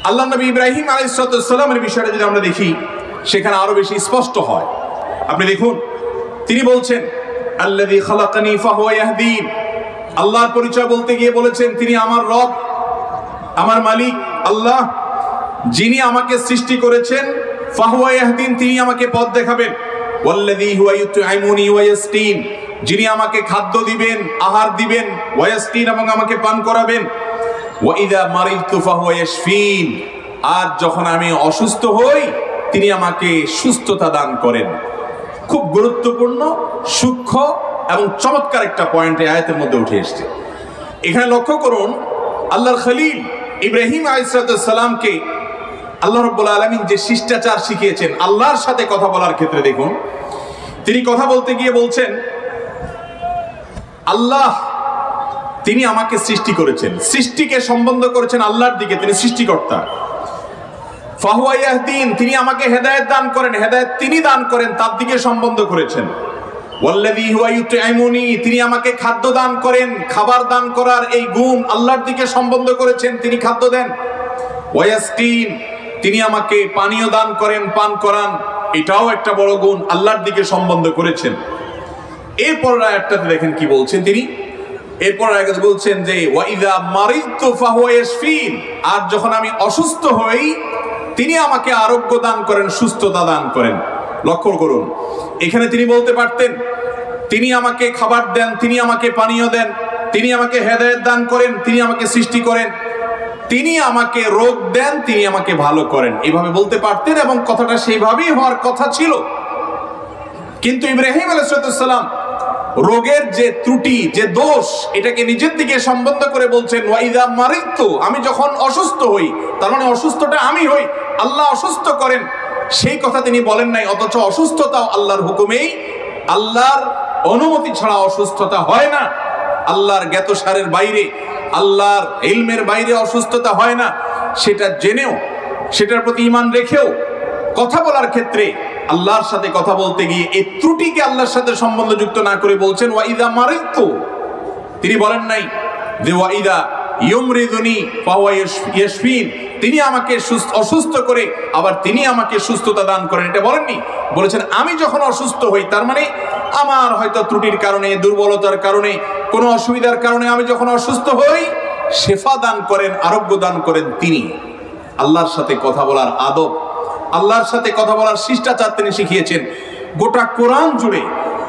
আল্লাহ নবী ইব্রাহিম আলাইহিস সালামের বিষয়টা যদি আমরা দেখি, সেখানে আরো বেশি স্পষ্ট হয়। আপনি দেখুন, তিনি বলছেন আল্লাযী খালাকানি ফাহুয়া ইয়াহদিন। আল্লাহর পরিচয় বলতে গিয়ে বলেছেন তিনি আমার রব, আমার মালিক আল্লাহ, যিনি আমাকে সৃষ্টি করেছেন। ফাহুয়া ইয়াহদিন, তিনি আমাকে পথ দেখাবেন। ওয়াল্লাযী হুয়া ইউত'ইমুনি ওয়া ইয়াসকিন, যিনি আমাকে খাদ্য দিবেন, আহার দিবেন। ওয়া ইয়াসকিন, এবং আমাকে পান করাবেন। ওয়া ইযা মারিদতু ফাহুয়া ইয়াশফিন, আর যখন আমি অসুস্থ হই তিনি আমাকে সুস্থতা দান করেন। খুব গুরুত্বপূর্ণ, সূক্ষ্ম এবং চমৎকার একটা পয়েন্ট এই আয়াতের মধ্যে উঠে এসেছে। এখানে লক্ষ্য করুন, আল্লাহর খলিল ইব্রাহিম আলাইহিস সালামকে আল্লাহ রাব্বুল আলামিন যে শিষ্টাচার শিখিয়েছেন আল্লাহর সাথে কথা বলার ক্ষেত্রে, দেখুন তিনি কথা বলতে গিয়ে বলছেন আল্লাহ তিনি আমাকে সৃষ্টি করেছেন, সৃষ্টিকে সম্বন্ধ করেছেন আল্লাহর দিকে, তিনি সৃষ্টিকর্তা। ফাহুয়া ইয়াহদিন, তিনি আমাকে হেদায়েত দান করেন, হেদায়েত তিনি দান করেন, তার দিকে সম্বন্ধ করেছেন। ওয়াল্লাযী হুয়া ইউত'ইমুনি, তিনি আমাকে খাদ্য দান করেন, খাবার দান করার এই গুণ আল্লাহর দিকে সম্বন্ধ করেছেন, তিনি খাদ্য দেন। ওয়া ইয়াসকিন, তিনি আমাকে পানীয় দান করেন, পান করান, এটাও একটা বড় গুণ, আল্লাহর দিকে সম্বন্ধ করেছেন। এরপর আয়াতটাতে দেখেন কি বলছেন তিনি, এরপর আয়াত বলছেন যে ওয়া ইযা মারিদতু ফাহুয়া ইয়াশফিন, আর যখন আমি অসুস্থ হই তিনি আমাকে আরোগ্য দান করেন, সুস্থতা দান করেন। লক্ষ্য করুন, এখানে তিনি বলতে পারতেন তিনি আমাকে খাবার দেন, তিনি আমাকে পানীয় দেন, তিনি আমাকে হেদায়েত দান করেন, তিনি আমাকে সৃষ্টি করেন, তিনি আমাকে রোগ দেন, তিনি আমাকে ভালো করেন, এভাবে বলতে পারতেন এবং কথাটা সেইভাবেই হওয়ার কথা ছিল। কিন্তু ইব্রাহিম আলাইহিস সালাম রোগের যে ত্রুটি, যে দোষ, এটাকে নিজের দিকে সম্বন্ধ করে বলছেন ওয়া ইযা মারিদতু, আমি যখন অসুস্থ হই, তার মানে অসুস্থটা আমি হই, আল্লাহ অসুস্থ করেন, সেই কথা তিনি বলেন নাই। অথচ অসুস্থতাও আল্লাহর হুকুমেই, আল্লাহর অনুমতি ছাড়া অসুস্থতা হয় না। আল্লাহর জ্ঞাতসারের বাইরে, আল্লাহর ইলমের বাইরে অসুস্থতা হয় না। সেটা জেনেও, সেটার প্রতি ঈমান রেখেও কথা বলার ক্ষেত্রে আল্লাহর সাথে কথা বলতে গিয়ে এই ত্রুটিকে আল্লাহর সাথে সম্বন্ধযুক্ত না করে বলছেন ওয়া ইযা মারিদতু। তিনি বলেন নাই যে ওয়া ইযা ইউমরিদুনি ফাহুয়া ইয়াশফিন, তিনি আমাকে অসুস্থ করে আবার তিনি আমাকে সুস্থতা দান করেন, এটা বলেননি। বলেছেন আমি যখন অসুস্থ হই, তার মানে আমার হয়তো ত্রুটির কারণে, দুর্বলতার কারণে, কোনো অসুবিধার কারণে আমি যখন অসুস্থ হই, শেফা দান করেন, আরোগ্য দান করেন তিনি। আল্লাহর সাথে কথা বলার আদব, আল্লাহর সাথে কথা বলার শিষ্টাচার তিনি শিখিয়েছেন। গোটা কোরআন জুড়ে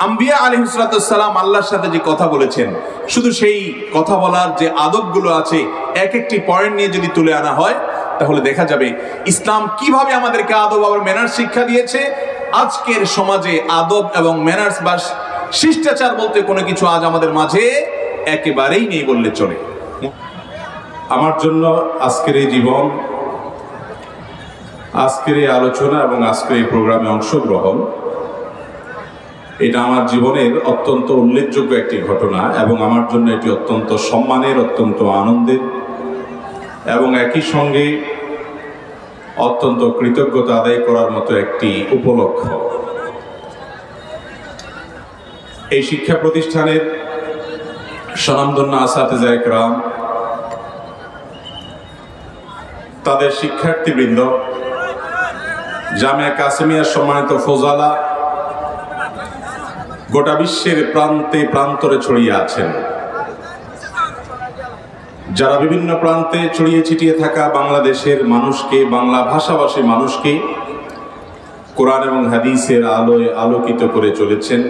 আম্বিয়া আলাইহিস সালাম আল্লাহর সাথে যে কথা বলেছেন, শুধু সেই কথা বলার যে আদবগুলো আছে, এক একটি পয়েন্ট নিয়ে যদি তুলে আনা হয়, তাহলে দেখা যাবে ইসলাম কিভাবে আমাদেরকে আদব আর ম্যানার্স শিক্ষা দিয়েছে। আজকের সমাজে আদব এবং ম্যানার্স বা শিষ্টাচার বলতে কোনো কিছু আজ আমাদের মাঝে একেবারেই নেই বললে চলে। আমার জন্য আজকের এই জীবন, আজকের এই আলোচনা এবং আজকের এই প্রোগ্রামে অংশগ্রহণ, এটা আমার জীবনের অত্যন্ত উল্লেখযোগ্য একটি ঘটনা এবং আমার জন্য এটি অত্যন্ত সম্মানের, অত্যন্ত আনন্দের এবং একই সঙ্গে অত্যন্ত কৃতজ্ঞতা আদায় করার মতো একটি উপলক্ষ। এই শিক্ষা প্রতিষ্ঠানের স্বনামধন্য আসাতিজা ইকরাম, তাদের শিক্ষার্থীবৃন্দ, জামিয়া কাসেমিয়ার সম্মানিত ফোজালা, গোটা বিশ্বের প্রান্তে প্রান্তরে ছড়িয়ে আছেন, যারা বিভিন্ন প্রান্তে ছড়িয়ে ছিটিয়ে থাকা বাংলাদেশের মানুষকে, বাংলা ভাষাভাষী মানুষকে কোরআন এবং হাদিসের আলোয় আলোকিত করে চলেছেন,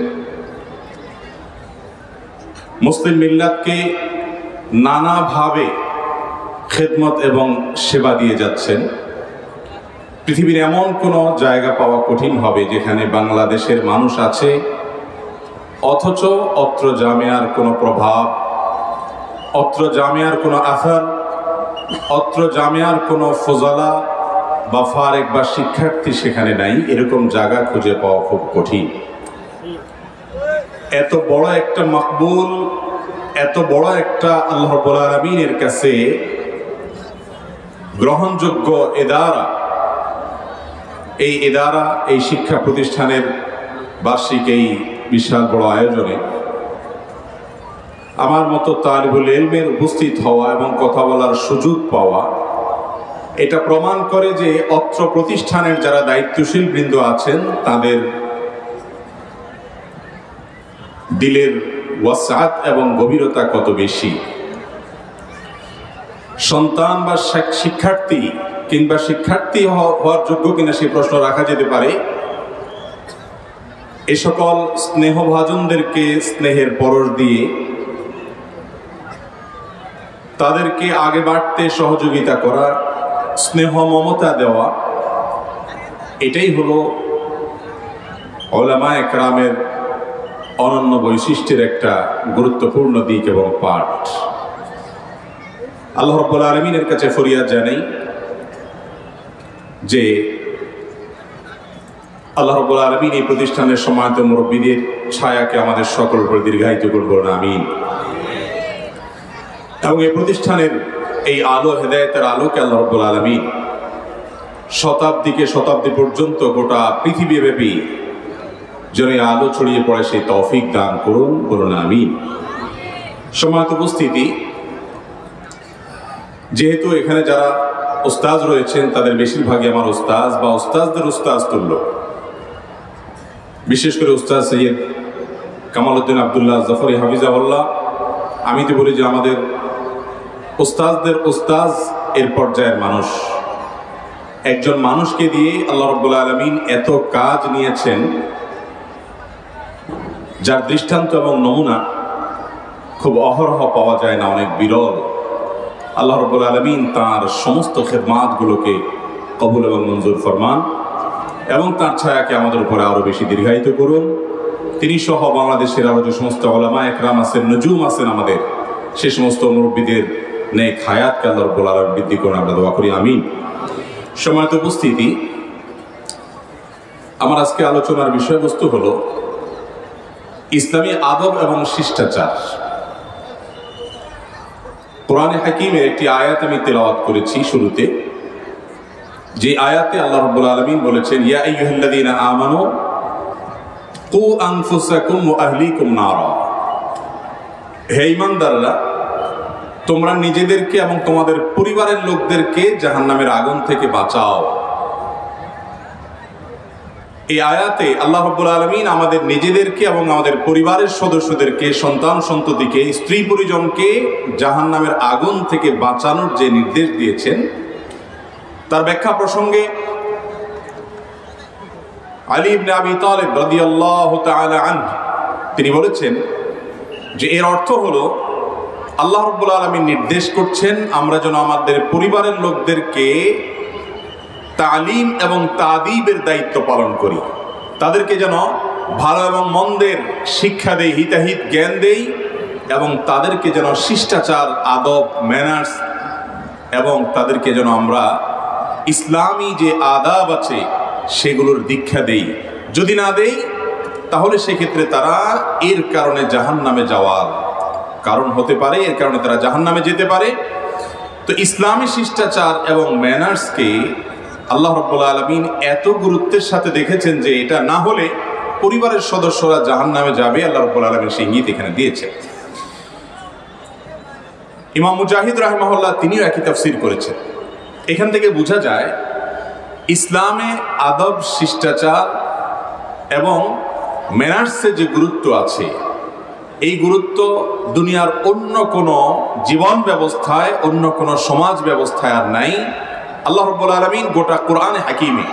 মুসলিম মিল্লাতকে নানাভাবে খেদমত এবং সেবা দিয়ে যাচ্ছেন। পৃথিবীর এমন কোনো জায়গা পাওয়া কঠিন হবে যেখানে বাংলাদেশের মানুষ আছে, অথচ অত্র জামিয়ার কোনো প্রভাব, অত্র জামিয়ার কোনো আসার, অত্র জামিয়ার কোনো ফজলা বা ফারেক বা শিক্ষার্থী সেখানে নাই। এরকম জায়গা খুঁজে পাওয়া খুব কঠিন। এত বড় একটা মকবুল, এত বড় একটা আল্লাহ রাব্বুল আলামিনের কাছে গ্রহণযোগ্য এদারা, এই এদারা, এই শিক্ষা প্রতিষ্ঠানের বার্ষিক এই বিশাল বড় আয়োজনে আমার মতো তালিবুল ইলমের উপস্থিত হওয়া এবং কথা বলার সুযোগ পাওয়া এটা প্রমাণ করে যে অত্র প্রতিষ্ঠানের যারা দায়িত্বশীল বৃন্দ আছেন তাদের দিলের ওয়াসাত এবং গভীরতা কত বেশি। সন্তান বা শিক্ষার্থী কিংবা শিক্ষার্থী হওয়ার যোগ্য কিনা সেই প্রশ্ন রাখা যেতে পারে। এ সকল স্নেহভাজনদেরকে স্নেহের পরশ দিয়ে তাদেরকে আগে বাড়তে সহযোগিতা করা, স্নেহ মমতা দেওয়া, এটাই হলো উলামায়ে কেরামের অনন্য বৈশিষ্ট্যের একটা গুরুত্বপূর্ণ দিক এবং পাঠ। আল্লাহ রাব্বুল আলামিনের কাছে ফরিয়াদ জানাই যে আল্লাহ রাব্বুল আলামিন এই প্রতিষ্ঠানের সম্মানিত মুরব্বীদের ছায়াকে আমাদের সকল উপর দীর্ঘায়িত করুন, আমিন। এবং এই প্রতিষ্ঠানের এই আলো, হেদায়েতের আলোকে আল্লাহ রাব্বুল আলামিন শতাব্দীকে শতাব্দী পর্যন্ত গোটা পৃথিবীব্যাপী যেন এই আলো ছড়িয়ে পড়ে সেই তৌফিক দান করুন, বলুন আমিন। সম্মানিত উপস্থিতি, যেহেতু এখানে যারা উস্তাজ রয়েছেন তাদের বেশিরভাগই আমার উস্তাজ বা উস্তাজদের উস্তাজ তুল্য, বিশেষ করে উস্তাজ সৈয়দ কামাল উদ্দিন আবদুল্লাহ জাফরি হাফিজাহুল্লাহ। আমি তো বলি যে আমাদের উস্তাজদের উস্তাজ এর পর্যায়ের মানুষ। একজন মানুষকে দিয়ে আল্লাহ রাব্বুল আলামিন এত কাজ নিয়েছেন যার দৃষ্টান্ত এবং নমুনা খুব অহরহ পাওয়া যায় না, অনেক বিরল। আল্লাহ রাব্বুল আলামিন তাঁর সমস্ত খেদমাতগুলোকে কবুল এবং মঞ্জুর ফরমান এবং তার ছায়াকে আমাদের উপরে আরো বেশি দীর্ঘায়িত করুন। তিনি সহ বাংলাদেশের আরো যে সমস্ত উলামায়ে কেরাম আছেন, নজুম আছেন আমাদের, সে সমস্ত মুরব্বীদের নেক হায়াতকে আল্লাহ রাব্বুল আলামিন বৃদ্ধি করুন, আমরা দোয়া করি, আমিন। সম্মানিত উপস্থিতি, আমার আজকে আলোচনার বিষয়বস্তু হলো ইসলামী আদব এবং শিষ্টাচার। কোরআনে হাকিমের একটি আয়াত আমি তেলাওয়াত করেছি শুরুতে, যে আয়াতে আল্লাহ রাব্বুল আলামিন বলেছেন, ইয়া আইয়ুহাল্লাযীনা আমানু কু আনফুসাকুম ওয়া আহলিকুম নারা। হে ঈমানদাররা, তোমরা নিজেদেরকে এবং তোমাদের পরিবারের লোকদেরকে জাহান্নামের আগুন থেকে বাঁচাও। এই আয়াতে আল্লাহ রাব্বুল আলামিন আমাদের নিজেদেরকে এবং আমাদের পরিবারের সদস্যদেরকে, সন্তান সন্ততিকে, স্ত্রী পরিজনকে জাহান্নামের আগুন থেকে বাঁচানোর যে নির্দেশ দিয়েছেন তার ব্যাখ্যা প্রসঙ্গে আলী ইবনে আবি তালিব রাদিয়াল্লাহু তাআলা আনহু তিনি বলেছেন যে এর অর্থ হলো আল্লাহ রাব্বুল আলামিন নির্দেশ করছেন আমরা যেন আমাদের পরিবারের লোকদেরকে তালিম এবং তাদিবের দায়িত্ব পালন করি, তাদেরকে যেন ভালো এবং মন্দের শিক্ষা দেই, হিতাহিত জ্ঞান দেই, এবং তাদেরকে যেন শিষ্টাচার, আদব, ম্যানার্স এবং তাদেরকে যেন আমরা ইসলামী যে আদাব আছে সেগুলোর দীক্ষা দেই। যদি না দেই তাহলে সেক্ষেত্রে তারা এর কারণে জাহান্নামে যাওয়ার কারণ হতে পারে, এর কারণে তারা জাহান্নামে যেতে পারে। তো ইসলামী শিষ্টাচার এবং ম্যানার্সকে আল্লাহ রাব্বুল আলামিন এত গুরুত্বের সাথে দেখেছেন যে এটা না হলে পরিবারের সদস্যরা জাহান্নামে যাবে। আল্লাহ রাব্বুল আলামিন সেই ইঙ্গিত এখানে দিয়েছেন। ইমাম মুজাহিদ রাহিমাহুল্লাহ তিনিও একই তাফসীর করেছেন। এখান থেকে বোঝা যায় ইসলামে আদব, শিষ্টাচার এবং ম্যানার্সের যে গুরুত্ব আছে, এই গুরুত্ব দুনিয়ার অন্য কোনো জীবন ব্যবস্থায়, অন্য কোনো সমাজ ব্যবস্থায় আর নাই। আল্লাহ রাব্বুল আলামিন গোটা কোরআনে হাকিমে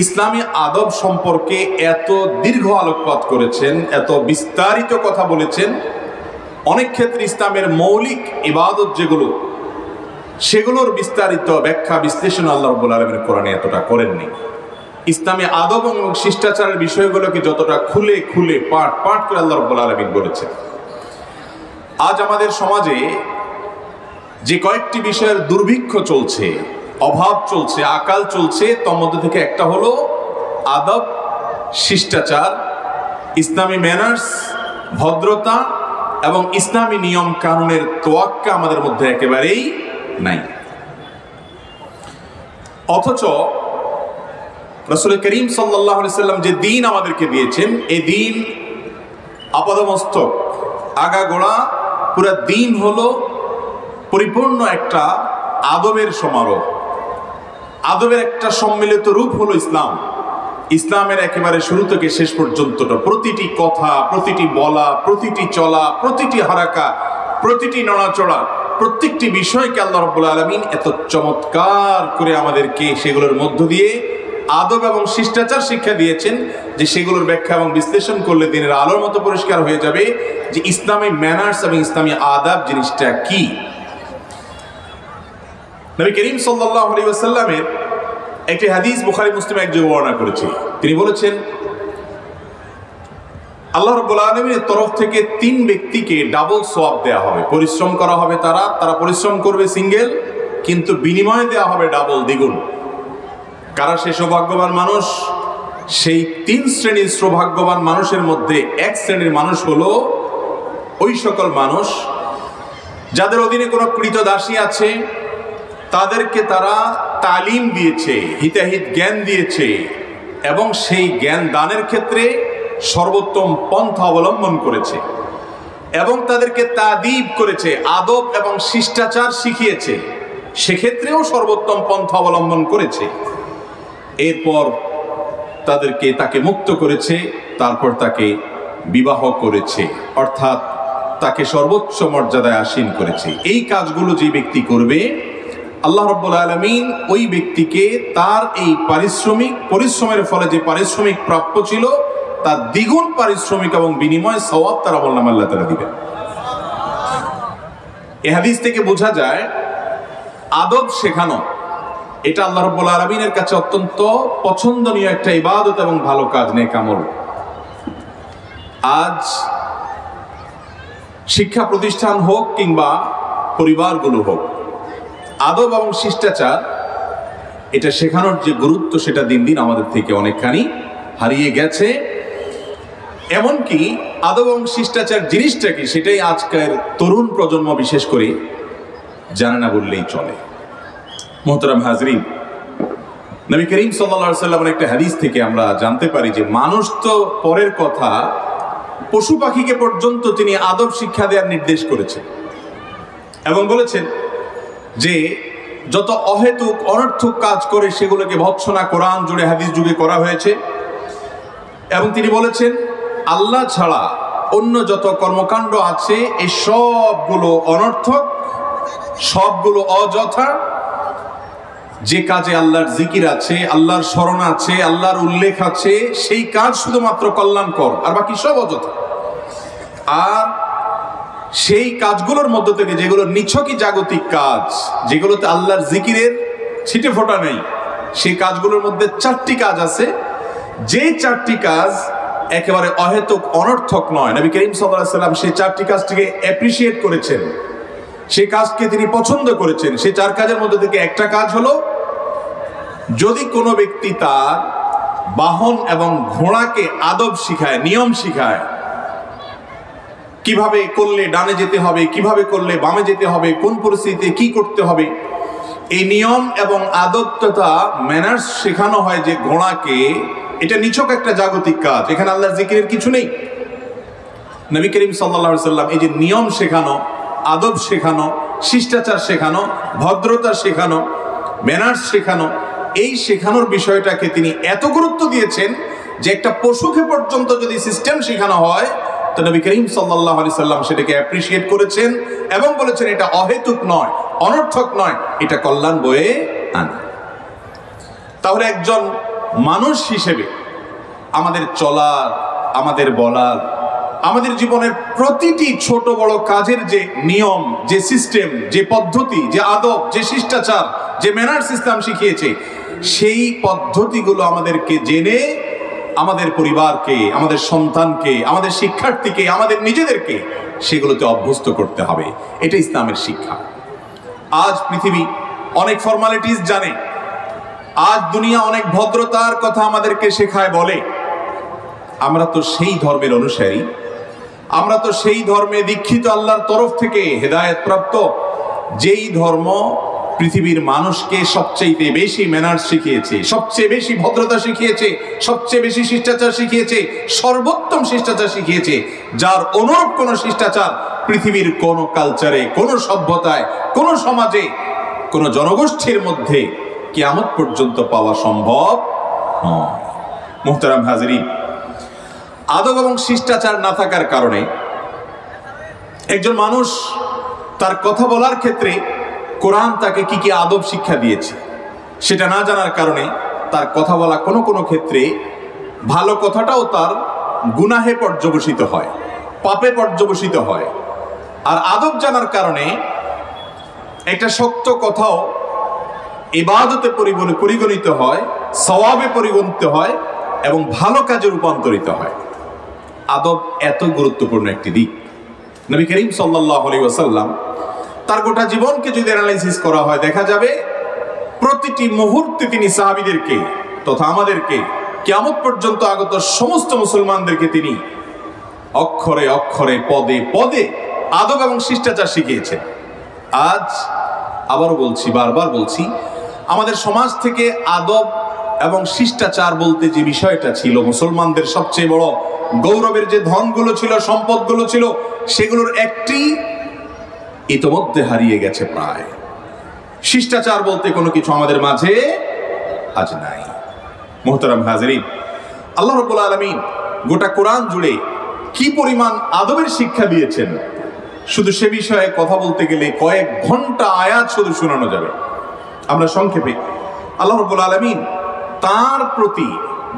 ইসলামী আদব সম্পর্কে এত দীর্ঘ আলোকপাত করেছেন, এত বিস্তারিত কথা বলেছেন। অনেক ক্ষেত্রে ইসলামের মৌলিক ইবাদত যেগুলো, সেগুলোর বিস্তারিত ব্যাখ্যা বিশ্লেষণ আল্লাহ রাব্বুল আলামিন কোরআনে এতটা করেননি। ইসলামী আদব এবং শিষ্টাচারের বিষয়গুলোকে যতটা খুলে খুলে পাঠ পাঠ করে আল্লাহ রাব্বুল আলামিন বলেছেন। আজ আমাদের সমাজে যে কয়েকটি বিষয়ের দুর্ভিক্ষ চলছে, অভাব চলছে, আকাল চলছে, তার মধ্যে থেকে একটা হলো আদব, শিষ্টাচার, ইসলামী ম্যানার্স, ভদ্রতা এবং ইসলামী নিয়ম কানুনের তোয়াক্কা আমাদের মধ্যে একেবারেই নাই। অথচ রাসূল করিম সাল্লাল্লাহু আলাইহি সাল্লাম যে দ্বীন আমাদেরকে দিয়েছেন, এই দ্বীন আপাদমস্তক, আগাগোড়া পুরা দ্বীন হলো পরিপূর্ণ একটা আদবের সমারোহ, আদবের একটা সম্মিলিত রূপ হলো ইসলাম। ইসলামের একেবারে শুরু থেকে শেষ পর্যন্তটা, প্রতিটি কথা, প্রতিটি বলা, প্রতিটি চলা, প্রতিটি হারাকা, প্রতিটি নড়াচড়া, প্রত্যেকটি বিষয়কে আল্লাহ রাব্বুল আলামিন এত চমৎকার করে আমাদেরকে সেগুলোর মধ্য দিয়ে আদব এবং শিষ্টাচার শিক্ষা দিয়েছেন যে সেগুলোর ব্যাখ্যা এবং বিশ্লেষণ করলে দিনের আলোর মতো পরিষ্কার হয়ে যাবে যে ইসলামী ম্যানার্স এবং ইসলামী আদাব জিনিসটা কি। নবী করিম সাল্লাল্লাহু আলাইহি ওয়াসাল্লামের একটি হাদিস বুখারী মুসলিম একযোগে বর্ণনা করেছে। তিনি বলেছেন, আল্লাহ রাব্বুল আলামিনের তরফ থেকে 3 ব্যক্তিকে ডাবল সওয়াব দেয়া হবে। পরিশ্রম করা হবে, তারা পরিশ্রম করবে সিঙ্গেল, কিন্তু বিনিময়ে দেয়া হবে ডাবল, দ্বিগুণ। কারা সে সৌভাগ্যবান মানুষ? সেই 3 শ্রেণীর সৌভাগ্যবান মানুষের মধ্যে এক শ্রেণীর মানুষ হলো ওই সকল মানুষ যাদের অধীনে কোনো কৃতদাসী আছে, তাদেরকে তারা তালিম দিয়েছে, হিতাহিত জ্ঞান দিয়েছে এবং সেই জ্ঞান দানের ক্ষেত্রে সর্বোত্তম পন্থা অবলম্বন করেছে এবং তাদেরকে তাদিব করেছে, আদব এবং শিষ্টাচার শিখিয়েছে, সেক্ষেত্রেও সর্বোত্তম পন্থা অবলম্বন করেছে। এরপর তাকে মুক্ত করেছে, তারপর তাকে বিবাহ করেছে, অর্থাৎ তাকে সর্বোচ্চ মর্যাদায় আসীন করেছে। এই কাজগুলো যে ব্যক্তি করবে, আল্লাহ রাব্বুল আলামিন ওই ব্যক্তিকে তার এই পরিশ্রমের ফলে যে পারিশ্রমিক প্রাপ্য ছিল তার দ্বিগুণ পারিশ্রমিক এবং বিনিময় সওয়াব তার আমলনামায় আল্লাহ তাআলা দিবেন। এই হাদিস থেকে বোঝা যায় আদব শেখানো এটা আল্লাহ রাব্বুল আলামিনের কাছে অত্যন্ত পছন্দনীয় একটা ইবাদত এবং ভালো কাজ, নেক আমল। আজ শিক্ষা প্রতিষ্ঠান হোক কিংবা পরিবারগুলো হোক, আদব এবং শিষ্টাচার এটা শেখানোর যে গুরুত্ব সেটা দিন দিন আমাদের থেকে অনেকখানি হারিয়ে গেছে। এমনকি আদব এবং শিষ্টাচার জিনিসটা কি সেটাই আজকের তরুণ প্রজন্ম বিশেষ করে জানে না বললেই চলে। মোহতারাম হাজরিন, নবী করিম সাল্লাল্লাহু আলাইহি ওয়াসাল্লামের একটা হাদিস থেকে আমরা জানতে পারি যে মানুষ তো পরের কথা, পশু পাখিকে পর্যন্ত তিনি আদব শিক্ষা দেওয়ার নির্দেশ করেছেন এবং বলেছেন যে যত অহেতুক অনর্থক কাজ করে সেগুলোকে ভৎসনা কোরআন জুড়ে হাদিস যুগে করা হয়েছে। এবং তিনি বলেছেন আল্লাহ ছাড়া অন্য যত কর্মকাণ্ড আছে এই সবগুলো অনর্থক, সবগুলো অযথা। যে কাজে আল্লাহর জিকির আছে, আল্লাহর স্মরণ আছে, আল্লাহর উল্লেখ আছে, সেই কাজ শুধুমাত্র কল্যাণকর, আর বাকি সব অযথা। আর সেই কাজগুলোর মধ্য থেকে যেগুলো নিছকই জাগতিক কাজ, যেগুলোতে আল্লাহর জিকিরের ছিটে ফোঁটা নেই, সেই কাজগুলোর মধ্যে 4টি কাজ আছে, যে 4টি কাজ একেবারে অহেতুক অনর্থক নয়। নবী করিম সাল্লাল্লাহু আলাইহি ওয়াসাল্লাম সেই 4টি কাজটিকে অ্যাপ্রিশিয়েট করেছেন, সেই কাজকে তিনি পছন্দ করেছেন। সেই 4 কাজের মধ্যে থেকে একটা কাজ হলো, যদি কোনো ব্যক্তি তার বাহন এবং ঘোড়াকে আদব শিখায়, নিয়ম শিখায়, কিভাবে করলে ডানে যেতে হবে, কিভাবে করলে বামে যেতে হবে, কোন পরিস্থিতিতে কি করতে হবে, এই নিয়ম এবং আদব তথা ম্যানার্স শেখানো হয় যে ঘোড়াকে, এটা নিছক একটা জাগতিক কাজ, এখানে আল্লাহর জিকিরের কিছু নেই। নবী করিম সাল্লাল্লাহু আলাইহি ওয়াসাল্লাম এই যে নিয়ম শেখানো, আদব শেখানো, শিষ্টাচার শেখানো, ভদ্রতা শেখানো, ম্যানার্স শেখানো, এই শেখানোর বিষয়টাকে তিনি এত গুরুত্ব দিয়েছেন যে একটা পশুকে পর্যন্ত যদি সিস্টেম শেখানো হয় তো নবী করিম সাল্লাল্লাহু আলাইহি ওয়াসাল্লাম সেটাকে অ্যাপ্রিশিয়েট করেছেন এবং বলেছেন এটা অহেতুক নয়, অনর্থক নয়, এটা কল্যাণ বয়ে আনে। তাহলে একজন মানুষ হিসেবে আমাদের চলার, আমাদের বলার, আমাদের জীবনের প্রতিটি ছোট বড় কাজের যে নিয়ম, যে সিস্টেম, যে পদ্ধতি, যে আদব, যে শিষ্টাচার, যে ম্যানার্স ইসলাম শিখিয়েছে, সেই পদ্ধতিগুলো আমাদেরকে জেনে আমাদের পরিবারকে, আমাদের সন্তানকে, আমাদের শিক্ষার্থীকে, আমাদের নিজেদেরকে সেগুলোতে অভ্যস্ত করতে হবে। এটা ইসলামের শিক্ষা। আজ পৃথিবী অনেক ফর্মালিটিস জানে, আজ দুনিয়া অনেক ভদ্রতার কথা আমাদেরকে শেখায়, বলে। আমরা তো সেই ধর্মের অনুসারী, আমরা তো সেই ধর্মে দীক্ষিত, আল্লাহর তরফ থেকে হেদায়েত প্রাপ্ত, যেই ধর্ম পৃথিবীর মানুষকে সবচেয়ে বেশি ম্যানার্স শিখিয়েছে, সবচেয়ে বেশি ভদ্রতা শিখিয়েছে, সবচেয়ে বেশি শিষ্টাচার শিখিয়েছে, সর্বোত্তম শিষ্টাচার শিখিয়েছে, যার অনুরূপ কোন শিষ্টাচার পৃথিবীর কোন কালচারে, কোন সভ্যতায়, কোন সমাজে, কোন জনগোষ্ঠীর মধ্যে কিয়ামত পর্যন্ত পাওয়া সম্ভব নয়। মুহতারাম হাজিরিন, আদব এবং শিষ্টাচার না থাকার কারণে একজন মানুষ তার কথা বলার ক্ষেত্রে কোরআন তাকে কি কি আদব শিক্ষা দিয়েছে সেটা না জানার কারণে তার কথা বলা কোনো কোনো ক্ষেত্রে ভালো কথাটাও তার গুনাহে পর্যবসিত হয়, পাপে পর্যবসিত হয়। আর আদব জানার কারণে একটা শক্ত কথাও ইবাদতে পরিগণিত হয়, সওয়াবে পরিগণিত হয় এবং ভালো কাজে রূপান্তরিত হয়। আদব এত গুরুত্বপূর্ণ একটি দিক। নবী করিম সাল্লাল্লাহু আলাইহি ওয়াসাল্লাম তার গোটা জীবনকে যদি অ্যানালাইসিস করা হয়, দেখা যাবে প্রতিটি মুহূর্তে তিনি সাহাবীদেরকে তথা আমাদেরকে কিয়ামত পর্যন্ত আগত সমস্ত মুসলমানদেরকে তিনি অক্ষরে অক্ষরে পদে পদে আদব এবং শিষ্টাচার শিখিয়েছেন। আজ আবারও বলছি, বারবার বলছি, আমাদের সমাজ থেকে আদব এবং শিষ্টাচার বলতে যে বিষয়টা ছিল, মুসলমানদের সবচেয়ে বড় গৌরবের যে ধনগুলো ছিল, সম্পদগুলো ছিল, সেগুলোর একটি ইতোমধ্যে হারিয়ে গেছে প্রায়। শিষ্টাচার বলতে কোনো কিছু আমাদের মাঝে আজ নাই। মুহতারাম হাজিরিন, আল্লাহ রাব্বুল আলামিন গোটা কোরআন জুড়ে কি পরিমাণ আদবের শিক্ষা দিয়েছেন, শুধু সে বিষয়ে কথা বলতে গেলে কয়েক ঘন্টা আয়াত শুধু শোনানো যাবে। আমরা সংক্ষেপে আল্লাহ রাব্বুল আলামিন তার প্রতি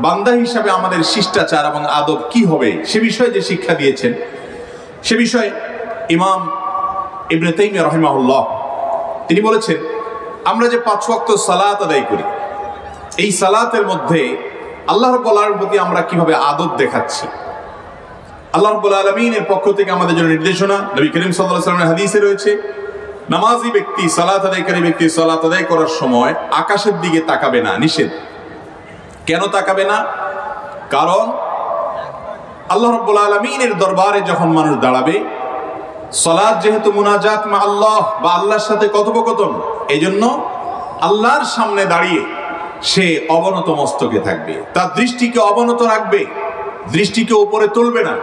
বান্দা হিসাবে আমাদের শিষ্টাচার এবং আদব কি হবে সে বিষয়ে যে শিক্ষা দিয়েছেন, সে বিষয়ে ইমাম ইবনে তাইমিয়া রাহিমাহুল্লাহ তিনি বলেছেন, আমরা যে 5 ওয়াক্ত সালাত আদায় করি, এই সালাতের মধ্যে আল্লাহ রাব্বুল আলামিনের প্রতি আমরা কিভাবে আদব দেখাচ্ছি। আল্লাহ রাব্বুল আলামিনের পক্ষ থেকে আমাদের জন্য নির্দেশনা, নবী করিম সাল্লাল্লাহু আলাইহি ওয়াসাল্লামের হাদিসে রয়েছে, নামাজি ব্যক্তি, সালাত আদায়কারী ব্যক্তি সালাত আদায় করার সময় আকাশের দিকে তাকাবে না, নিষেধ। কেন তাকাবে না? কারণ আল্লাহ রাব্বুল আলামিনের দরবারে যখন মানুষ দাঁড়াবে, সালাত যেহেতু মুনাজাত মা আল্লাহ বা আল্লাহর সাথে কথোপকথন, এজন্য আল্লাহর সামনে দাঁড়িয়ে সে অবনত মস্তকে থাকবে, তার দৃষ্টিকে অবনত রাখবে, দৃষ্টিকে উপরে তুলবে না।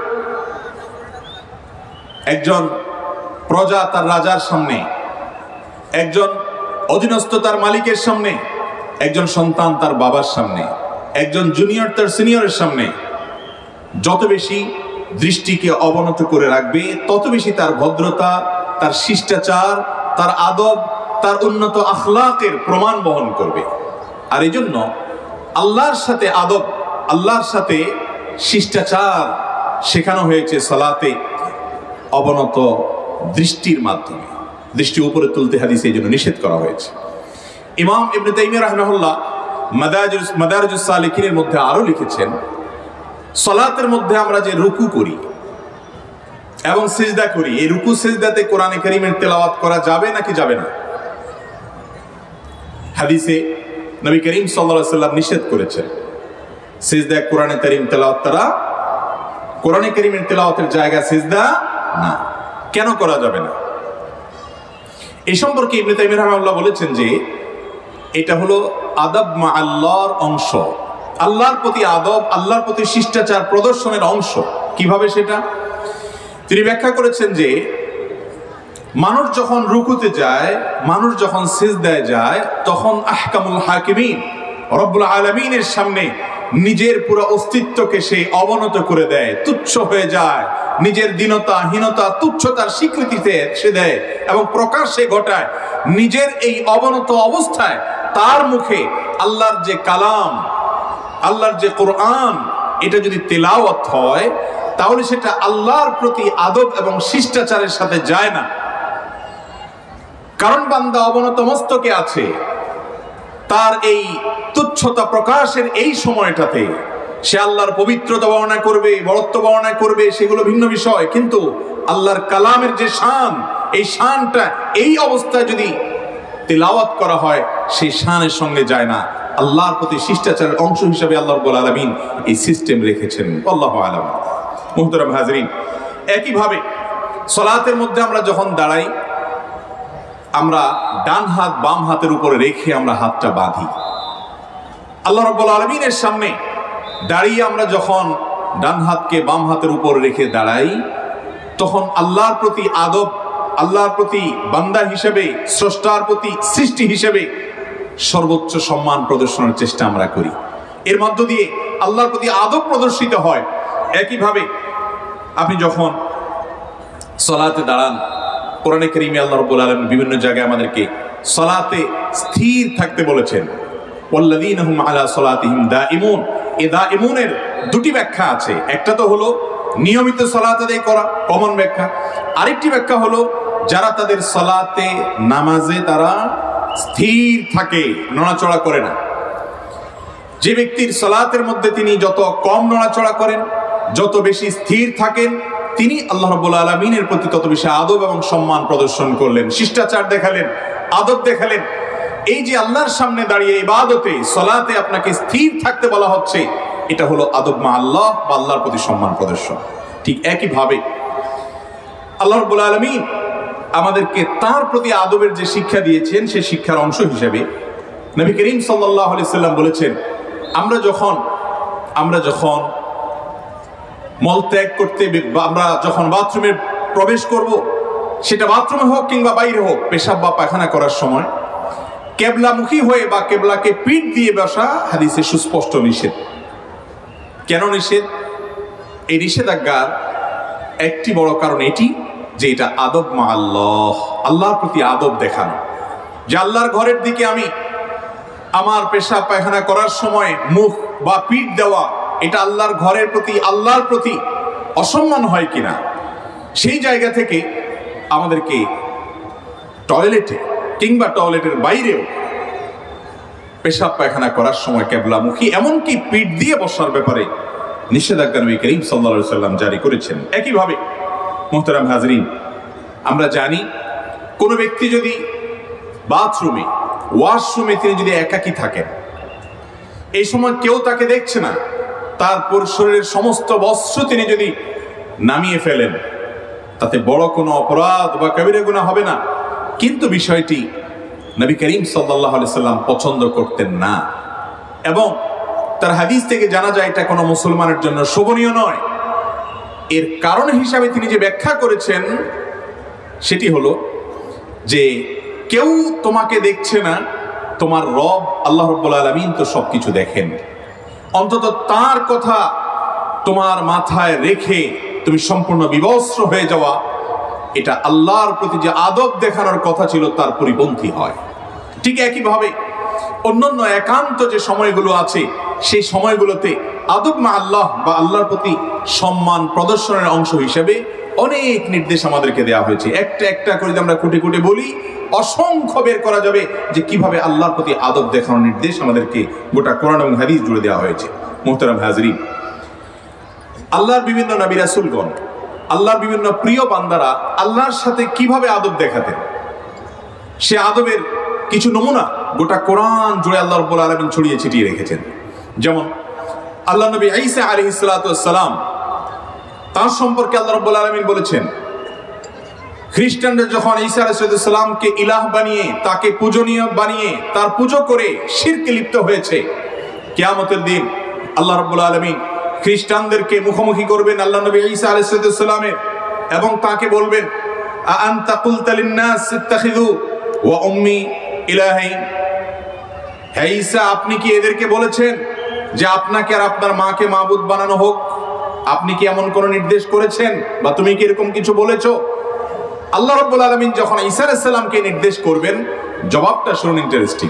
একজন প্রজা তার রাজার সামনে, একজন অধীনস্থ তার মালিকের সামনে, একজন সন্তান তার বাবার সামনে, একজন জুনিয়র তার সিনিয়রের সামনে যত বেশি দৃষ্টিকে অবনত করে রাখবে, তত বেশি তার ভদ্রতা, তার শিষ্টাচার, তার আদব, তার উন্নত আখলাকের প্রমাণ বহন করবে। আর এই জন্য আল্লাহর সাথে আদব, আল্লাহর সাথে শিষ্টাচার শেখানো হয়েছে সালাতে অবনত দৃষ্টির মাধ্যমে। দৃষ্টি উপরে তুলতে হাদিসে এই জন্য নিষেধ করা হয়েছে। ইমাম ইবনে তাইমিয়া রাহিমাহুল্লাহ মাদারিজুস সালিকিনের মধ্যে আরো লিখেছেন, সালাতের মধ্যে আমরা যে রুকু করি এবং সিজদা করি, এই রুকু সিজদাতে কোরআনে কারীমের তেলাওয়াত করা যাবে নাকি যাবে না? হাদিসে নবী করিম সাল্লাল্লাহু আলাইহি ওয়াসাল্লাম নিষেধ করেছেন সিজদা কোরআনে কারীম তেলাওয়াত করা। কোরআনে কারীমের তেলাওয়াতের জায়গা সিজদা না। কেন করা যাবে না? এই সম্পর্কে ইবনে তাইমিয়া রাহিমাহুল্লাহ বলেছেন যে এটা হলো আদব মা আল্লাহর অংশ, আল্লাহর প্রতি আদব, আল্লাহর প্রতি শিষ্টাচার প্রদর্শনের অংশ। কিভাবে সেটা তিনি ব্যাখ্যা করেছেন যে মানুষ যখন রুকুতে যায়, মানুষ যখন সিজদায় যায়, তখন আহকামুল হাকিমিন রব্বুল আলামিনের সামনে নিজের পুরো অস্তিত্বকে সে অবনত করে দেয়, তুচ্ছ হয়ে যায়, নিজের দীনতা, হীনতা, তুচ্ছতার স্বীকৃতিতে সে দেয় এবং প্রকাশ্যে ঘটায়। নিজের এই অবনত অবস্থায় তার মুখে আল্লাহর যে কালাম, আল্লাহর যে কোরআন, এটা যদি তেলাওয়াত হয় তাহলে সেটা আল্লাহর প্রতি আদব এবং শিষ্টাচারের সাথে যায় না। কারণ বান্দা অবনত মস্তকে আছে, তার এই তুচ্ছতা প্রকাশের এই সময়টাতে সে আল্লাহর পবিত্রতা বর্ণনা করবে, বড়ত্ব বর্ণনা করবে, সেগুলো ভিন্ন বিষয়, কিন্তু আল্লাহর কালামের যে শান, এই শানটা এই অবস্থায় যদি তেলাওয়াত করা হয় সেই শানের সঙ্গে যায় না। আল্লাহর প্রতি শিষ্টাচারের অংশ হিসেবে আল্লাহ রাব্বুল আলামিন এই সিস্টেম রেখেছেন। আল্লাহু আ'লাম। মুহতারাম হাজিরিন, একইভাবে সালাতের মধ্যে আমরা যখন দাঁড়াই, আমরা ডান হাত বাম হাতের উপরে রেখে আমরা হাতটা বাঁধি। আল্লাহ রাব্বুল আলামিনের সামনে দাঁড়িয়ে আমরা যখন ডান হাতকে বাম হাতের উপর রেখে দাঁড়াই, তখন আল্লাহর প্রতি আদব, আল্লাহর প্রতি বান্দা হিসেবে, স্রষ্টার প্রতি সৃষ্টি হিসেবে সর্বোচ্চ সম্মান প্রদর্শনের চেষ্টা আমরা করি, এর মধ্য দিয়ে আল্লাহর প্রতি আদব প্রদর্শিত হয়। একইভাবে আপনি যখন সালাতে দাঁড়ান, কোরআনে কারীমে আল্লাহ রাব্বুল আলামিন বিভিন্ন জায়গায় আমাদেরকে সালাতে স্থির থাকতে বলেছেন। ওয়াল্লাযীনা হুম আলা সালাতিহিম দাঈমুন। এই দাঈমুনের দুটি ব্যাখ্যা আছে। একটা তো হলো নিয়মিত সালাত আদায় করা, কমন ব্যাখ্যা। আরেকটি ব্যাখ্যা হলো যারা তাদের সালাতে নামাজে তারা স্থির থাকে, নড়াচড়া করে না। যে ব্যক্তির সালাতের মধ্যে তিনি যত কম নড়াচড়া করেন, যত বেশি স্থির থাকেন, তিনি আল্লাহ রাব্বুল আলামিনের প্রতি তত বেশি আদব এবং সম্মান প্রদর্শন করলেন, শিষ্টাচার দেখালেন, আদব দেখালেন। এই যে আল্লাহর সামনে দাঁড়িয়ে ইবাদতে সালাতে আপনাকে স্থির থাকতে বলা হচ্ছে, এটা হলো আদব মা আল্লাহ বা আল্লাহর প্রতি সম্মান প্রদর্শন। ঠিক একইভাবে আল্লাহ রাব্বুল আলামিন আমাদেরকে তার প্রতি আদবের যে শিক্ষা দিয়েছেন, সেই শিক্ষার অংশ হিসেবে নবী করিম সাল্লাল্লাহু আলাইহি সাল্লাম বলেছেন, আমরা যখন মল ত্যাগ করতে, আমরা যখন বাথরুমে প্রবেশ করব, সেটা বাথরুমে হোক কিংবা বাইরে হোক, পেশাব বা পায়খানা করার সময় কেবলামুখী হয়ে বা কেবলাকে পিঠ দিয়ে বসা হাদিসে সুস্পষ্ট নিষেধ। কেন নিষেধ? এই নিষেধাজ্ঞার একটি বড় কারণ এটি যে এটা আদব মা আল্লাহ, আল্লাহর প্রতি আদব দেখানো। যে আল্লাহর ঘরের দিকে আমি আমার পেশাব পায়খানা করার সময় মুখ বা পিঠ দেওয়া, এটা আল্লাহর ঘরের প্রতি, আল্লাহর প্রতি অসম্মান হয় কিনা, সেই জায়গা থেকে আমাদেরকে টয়লেটে কিংবা টয়লেটের বাইরেও পেশাব পায়খানা করার সময় কেবলামুখী, এমনকি পিঠ দিয়ে বসার ব্যাপারে নিষেধাজ্ঞা নবী করিম সাল্লাল্লাহু আলাইহি সাল্লাম জারি করেছেন। একইভাবে মুহতারাম হাজরিন, আমরা জানি কোনো ব্যক্তি যদি বাথরুমে, ওয়াশরুমে তিনি যদি একাকী থাকেন, এই সময় কেউ তাকে দেখছে না, তারপর শরীরের সমস্ত বস্ত্র তিনি যদি নামিয়ে ফেলেন, তাতে বড় কোনো অপরাধ বা কবিরা গুনাহ হবে না। কিন্তু বিষয়টি নবী করিম সাল্লাল্লাহু আলাইহি সাল্লাম পছন্দ করতেন না, এবং তার হাদিস থেকে জানা যায় এটা কোনো মুসলমানের জন্য শোভনীয় নয়। এর কারণ হিসাবে তিনি যে ব্যাখ্যা করেছেন সেটি হলো যে কেউ তোমাকে দেখছে না, তোমার রব আল্লাহ রাব্বুল আলামিন তো সবকিছু দেখেন। অন্তত তার কথা তোমার মাথায় রেখে তুমি সম্পূর্ণ বিবস্ত্র হয়ে যাওয়া, এটা আল্লাহর প্রতি যে আদব দেখানোর কথা ছিল তার পরিপন্থী হয়। ঠিক একইভাবে অন্যান্য একান্ত যে সময়গুলো আছে, সেই সময়গুলোতে আদব মা আল্লাহ বা আল্লাহর প্রতি সম্মান প্রদর্শনের অংশ হিসেবে অনেক নির্দেশ আমাদেরকে দেওয়া হয়েছে। একটা একটা করে আমরা খুঁটে খুঁটে বলি, অসংখ্য বের করা যাবে যে কিভাবে আল্লাহর প্রতি আদব দেখানোর নির্দেশ আমাদেরকে গোটা কোরআন এবং হাদিস জুড়ে দেওয়া হয়েছে। মুহতারাম হাজরিন, আল্লাহর বিভিন্ন নবী রাসূলগণ, আল্লাহর বিভিন্ন প্রিয় বান্দারা আল্লাহর সাথে কিভাবে আদব দেখাতেন, সে আদবের কিছু নমুনা গোটা কোরআন জুড়ে আল্লাহ রাব্বুল আলামিন ছড়িয়ে ছিটিয়ে রেখেছেন। যেমন আল্লাহ নবী ঈসা আলাইহিস সালাতু ওয়াস সালাম, তার সম্পর্কে আল্লাহ রাব্বুল আলামিন বলেছেন, খ্রিস্টানরা যখন ঈসা আলাইহিস সালামকে ইলাহ বানিয়ে, তাকে পূজনীয় বানিয়ে তার পুজো করে শিরকে লিপ্ত হয়েছে, কিয়ামতের দিন আল্লাহ রাব্বুল আলামিন খ্রিস্টানদেরকে মুখোমুখি করবেন আল্লাহ নবী ঈসা আলাইহিস সালামের, এবং তাকে বলবেন, আ আনতা কুলতা লিন-নাস ইত্তাখিযু ওয়া উম্মি ইলাহাইন। হে ঈসা, আপনি কি এদেরকে বলেছেন যে আপনাকে আর আপনার মাকে মাবুদ বানানো হোক? আপনি কি এমন কোন নির্দেশ করেছেন, বা তুমি কি এরকম কিছু বলেছো? আল্লাহ রাব্বুল আলামিন যখন ঈসা আলাইহিস সালামকে নির্দেশ করবেন, জবাবটা শুনুন, ইন্টারেস্টিং।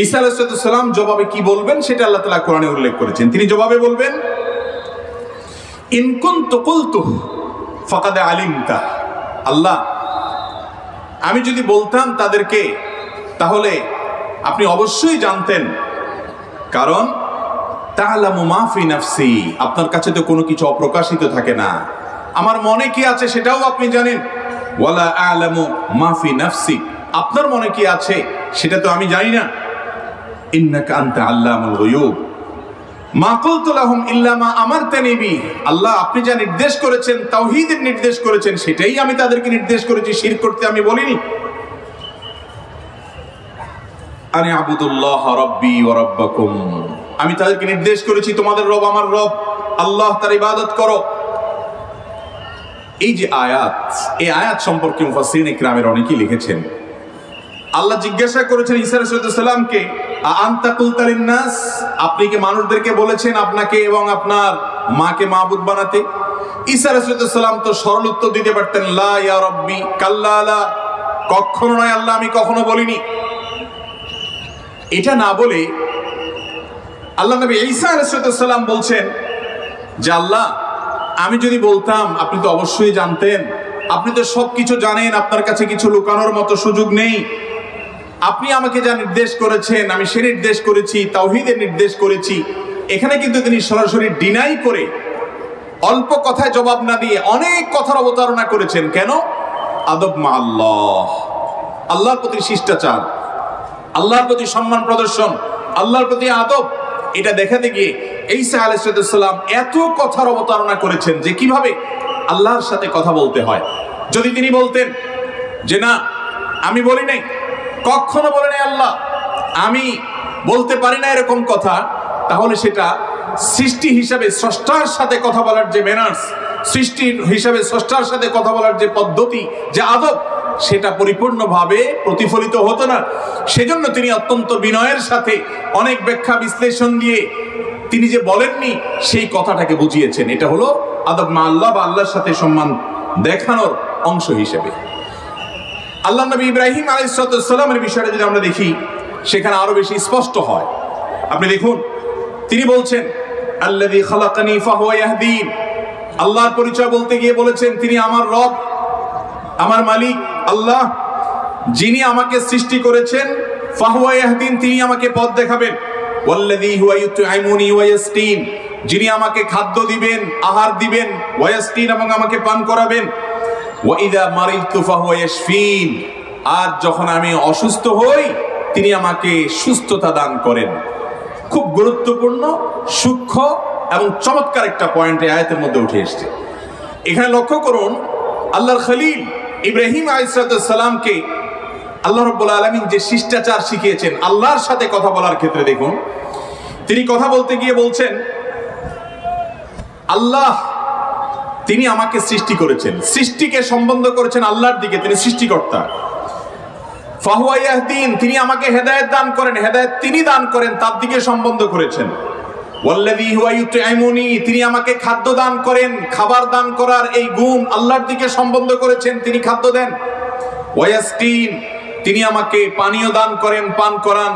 ঈসা আলাইহিস সালাম জবাবে কি বলবেন সেটা আল্লাহ তাআলা কোরআনে উল্লেখ করেছেন। তিনি জবাবে বলবেন, ইন কুনতু কুলতু ফাকাদ আলিমতা। আল্লাহ, আমি যদি বলতাম তাদেরকে, তাহলে আপনি অবশ্যই জানতেন, কারণ তা'লামু মা ফি নাফসি, আপনার কাছে তো কোনো কিছু অপ্রকাশিত থাকে না, আমার মনে কি আছে সেটাও আপনি জানেন। ওয়ালা আ'লামু মা ফি নাফসি, আপনার মনে কি আছে সেটা তো আমি জানি না। ইন্নাকা আনতা আল্লামুল গুয়ুব মা কুলতু লাহুম ইল্লা মা আমারতানি বি। আল্লাহ, আপনি যা নির্দেশ করেছেন, তাওহীদের নির্দেশ করেছেন, সেটাই আমি তাদেরকে নির্দেশ করেছি, শিরক করতে আমি বলিনি। আনি আবুদুল্লাহ রাব্বি ওয়া রাব্বাকুম, আমি তাদেরকে নির্দেশ করেছি তোমাদের রব আমার রব, আল্লাহ তার ইবাদত করো। এই যে আয়াত, এই আয়াত সম্পর্কে মুফাসসিরিন ইকরামের অনেকেই লিখেছেন, আল্লাহ জিজ্ঞাসা করেছেন ঈসা আলাইহিস সালামকে, আনতা কুলতা লিন্নাস, আপনি কি মানুষদেরকে বলেছেন আপনাকে এবং আপনার মাকে মাবুদ বানাতে? ঈসা আলাইহিস সালাম তো সরল উত্তর দিতে পারতেন, লা ইয়া রাব্বি কাল্লা লা, কখনো নয় আল্লাহ, আমি কখনো বলিনি। এটা না বলে আল্লাহ নবী ঈসা আলাইহিস সালাম বলছেন যে আল্লাহ, আমি যদি বলতাম আপনি তো অবশ্যই জানতেন, আপনি তো সবকিছু জানেন, আপনার কাছে কিছু লুকানোর মতো সুযোগ নেই। আপনি আমাকে যা নির্দেশ করেছেন আমি সে নির্দেশ করেছি, তাওহীদের নির্দেশ করেছি। এখানে কিন্তু তিনি সরাসরি ডিনাই করে, অল্প কথায় জবাব না দিয়ে অনেক কথার অবতারণা করেছেন। কেন? আদব মা আল্লাহ, আল্লাহর প্রতি শিষ্টাচার, আল্লাহর প্রতি সম্মান প্রদর্শন, আল্লাহর প্রতি আদব, এটা দেখাতে গিয়ে ঈসা আলাইহিস সালাম এত কথার অবতারণা করেছেন যে কিভাবে আল্লাহর সাথে কথা বলতে হয়। যদি তিনি বলতেন যে না আমি বলি নাই, কখনো বলে নাই আল্লাহ, আমি বলতে পারি না এরকম কথা, তাহলে সেটা সৃষ্টি হিসাবে স্রষ্টার সাথে কথা বলার যে ম্যানার্স, সৃষ্টি হিসাবে স্রষ্টার সাথে কথা বলার যে পদ্ধতি, যে আদব, সেটা পরিপূর্ণভাবে প্রতিফলিত হতো না। সেজন্য তিনি অত্যন্ত বিনয়ের সাথে অনেক ব্যাখ্যা বিশ্লেষণ দিয়ে তিনি যে বলেননি সেই কথাটাকে বুঝিয়েছেন। এটা হলো আদব মা আল্লাহ বা আল্লাহর সাথে সম্মান দেখানোর অংশ হিসেবে। আল্লাহ নবী ইব্রাহিম আলাইহিস সালামের বিষয়টা যদি আমরা দেখি, সেখানে আরো বেশি স্পষ্ট হয়। আপনি দেখুন, তিনি বলছেন আল্লাযী খালাকানি ফাহুয়া ইয়াহদিন, আল্লাহর পরিচয় বলতে গিয়ে বলেছেন তিনি আমার রব, আমার মালিক আল্লাহ, যিনি আমাকে সৃষ্টি করেছেন। ফাহুয়া ইয়াহদিন, তিনি আমাকে পথ দেখাবেন। ওয়াল্লাযী হুয়া ইউতআইমুনি ওয়া ইয়াসকিন, যিনি আমাকে খাদ্য দিবেন, আহার দিবেন, ওয়া ইয়াসকিন, এবং আমাকে পান করাবেন। ওয়া ইযা মারিদতু ফাহুয়া ইয়াশফিন, আর যখন আমি অসুস্থ হই তিনি আমাকে সুস্থতা দান করেন। খুব গুরুত্বপূর্ণ, সূক্ষ্ম এবং চমৎকার একটা পয়েন্ট এই আয়াতের মধ্যে উঠে এসেছে। এখানে লক্ষ্য করুন, আল্লাহর খলিল ইব্রাহিম আলাইহিস সালামকে আল্লাহ রাব্বুল আলামিন যে শিষ্টাচার শিখিয়েছেন আল্লাহর সাথে কথা বলার ক্ষেত্রে, দেখুন তিনি কথা বলতে গিয়ে বলছেন আল্লাহ, তিনি আমাকে সৃষ্টি করেছেন, সৃষ্টিকে সম্বন্ধ করেছেন আল্লাহর দিকে, তিনি সৃষ্টিকর্তা। ফাহুয়া ইয়াহদিন, তিনি আমাকে হেদায়েত দান করেন, হেদায়েত তিনি দান করেন, তার দিকে সম্বন্ধ করেছেন। ওয়াল্লাযী হুয়া ইউতআইমুনি, তিনি আমাকে খাদ্য দান করেন, খাবার দান করার এই গুণ আল্লাহর দিকে সম্বন্ধ করেছেন, তিনি খাদ্য দেন। ওয়া ইয়াসকিন, তিনি আমাকে পানীয় দান করেন, পান করান,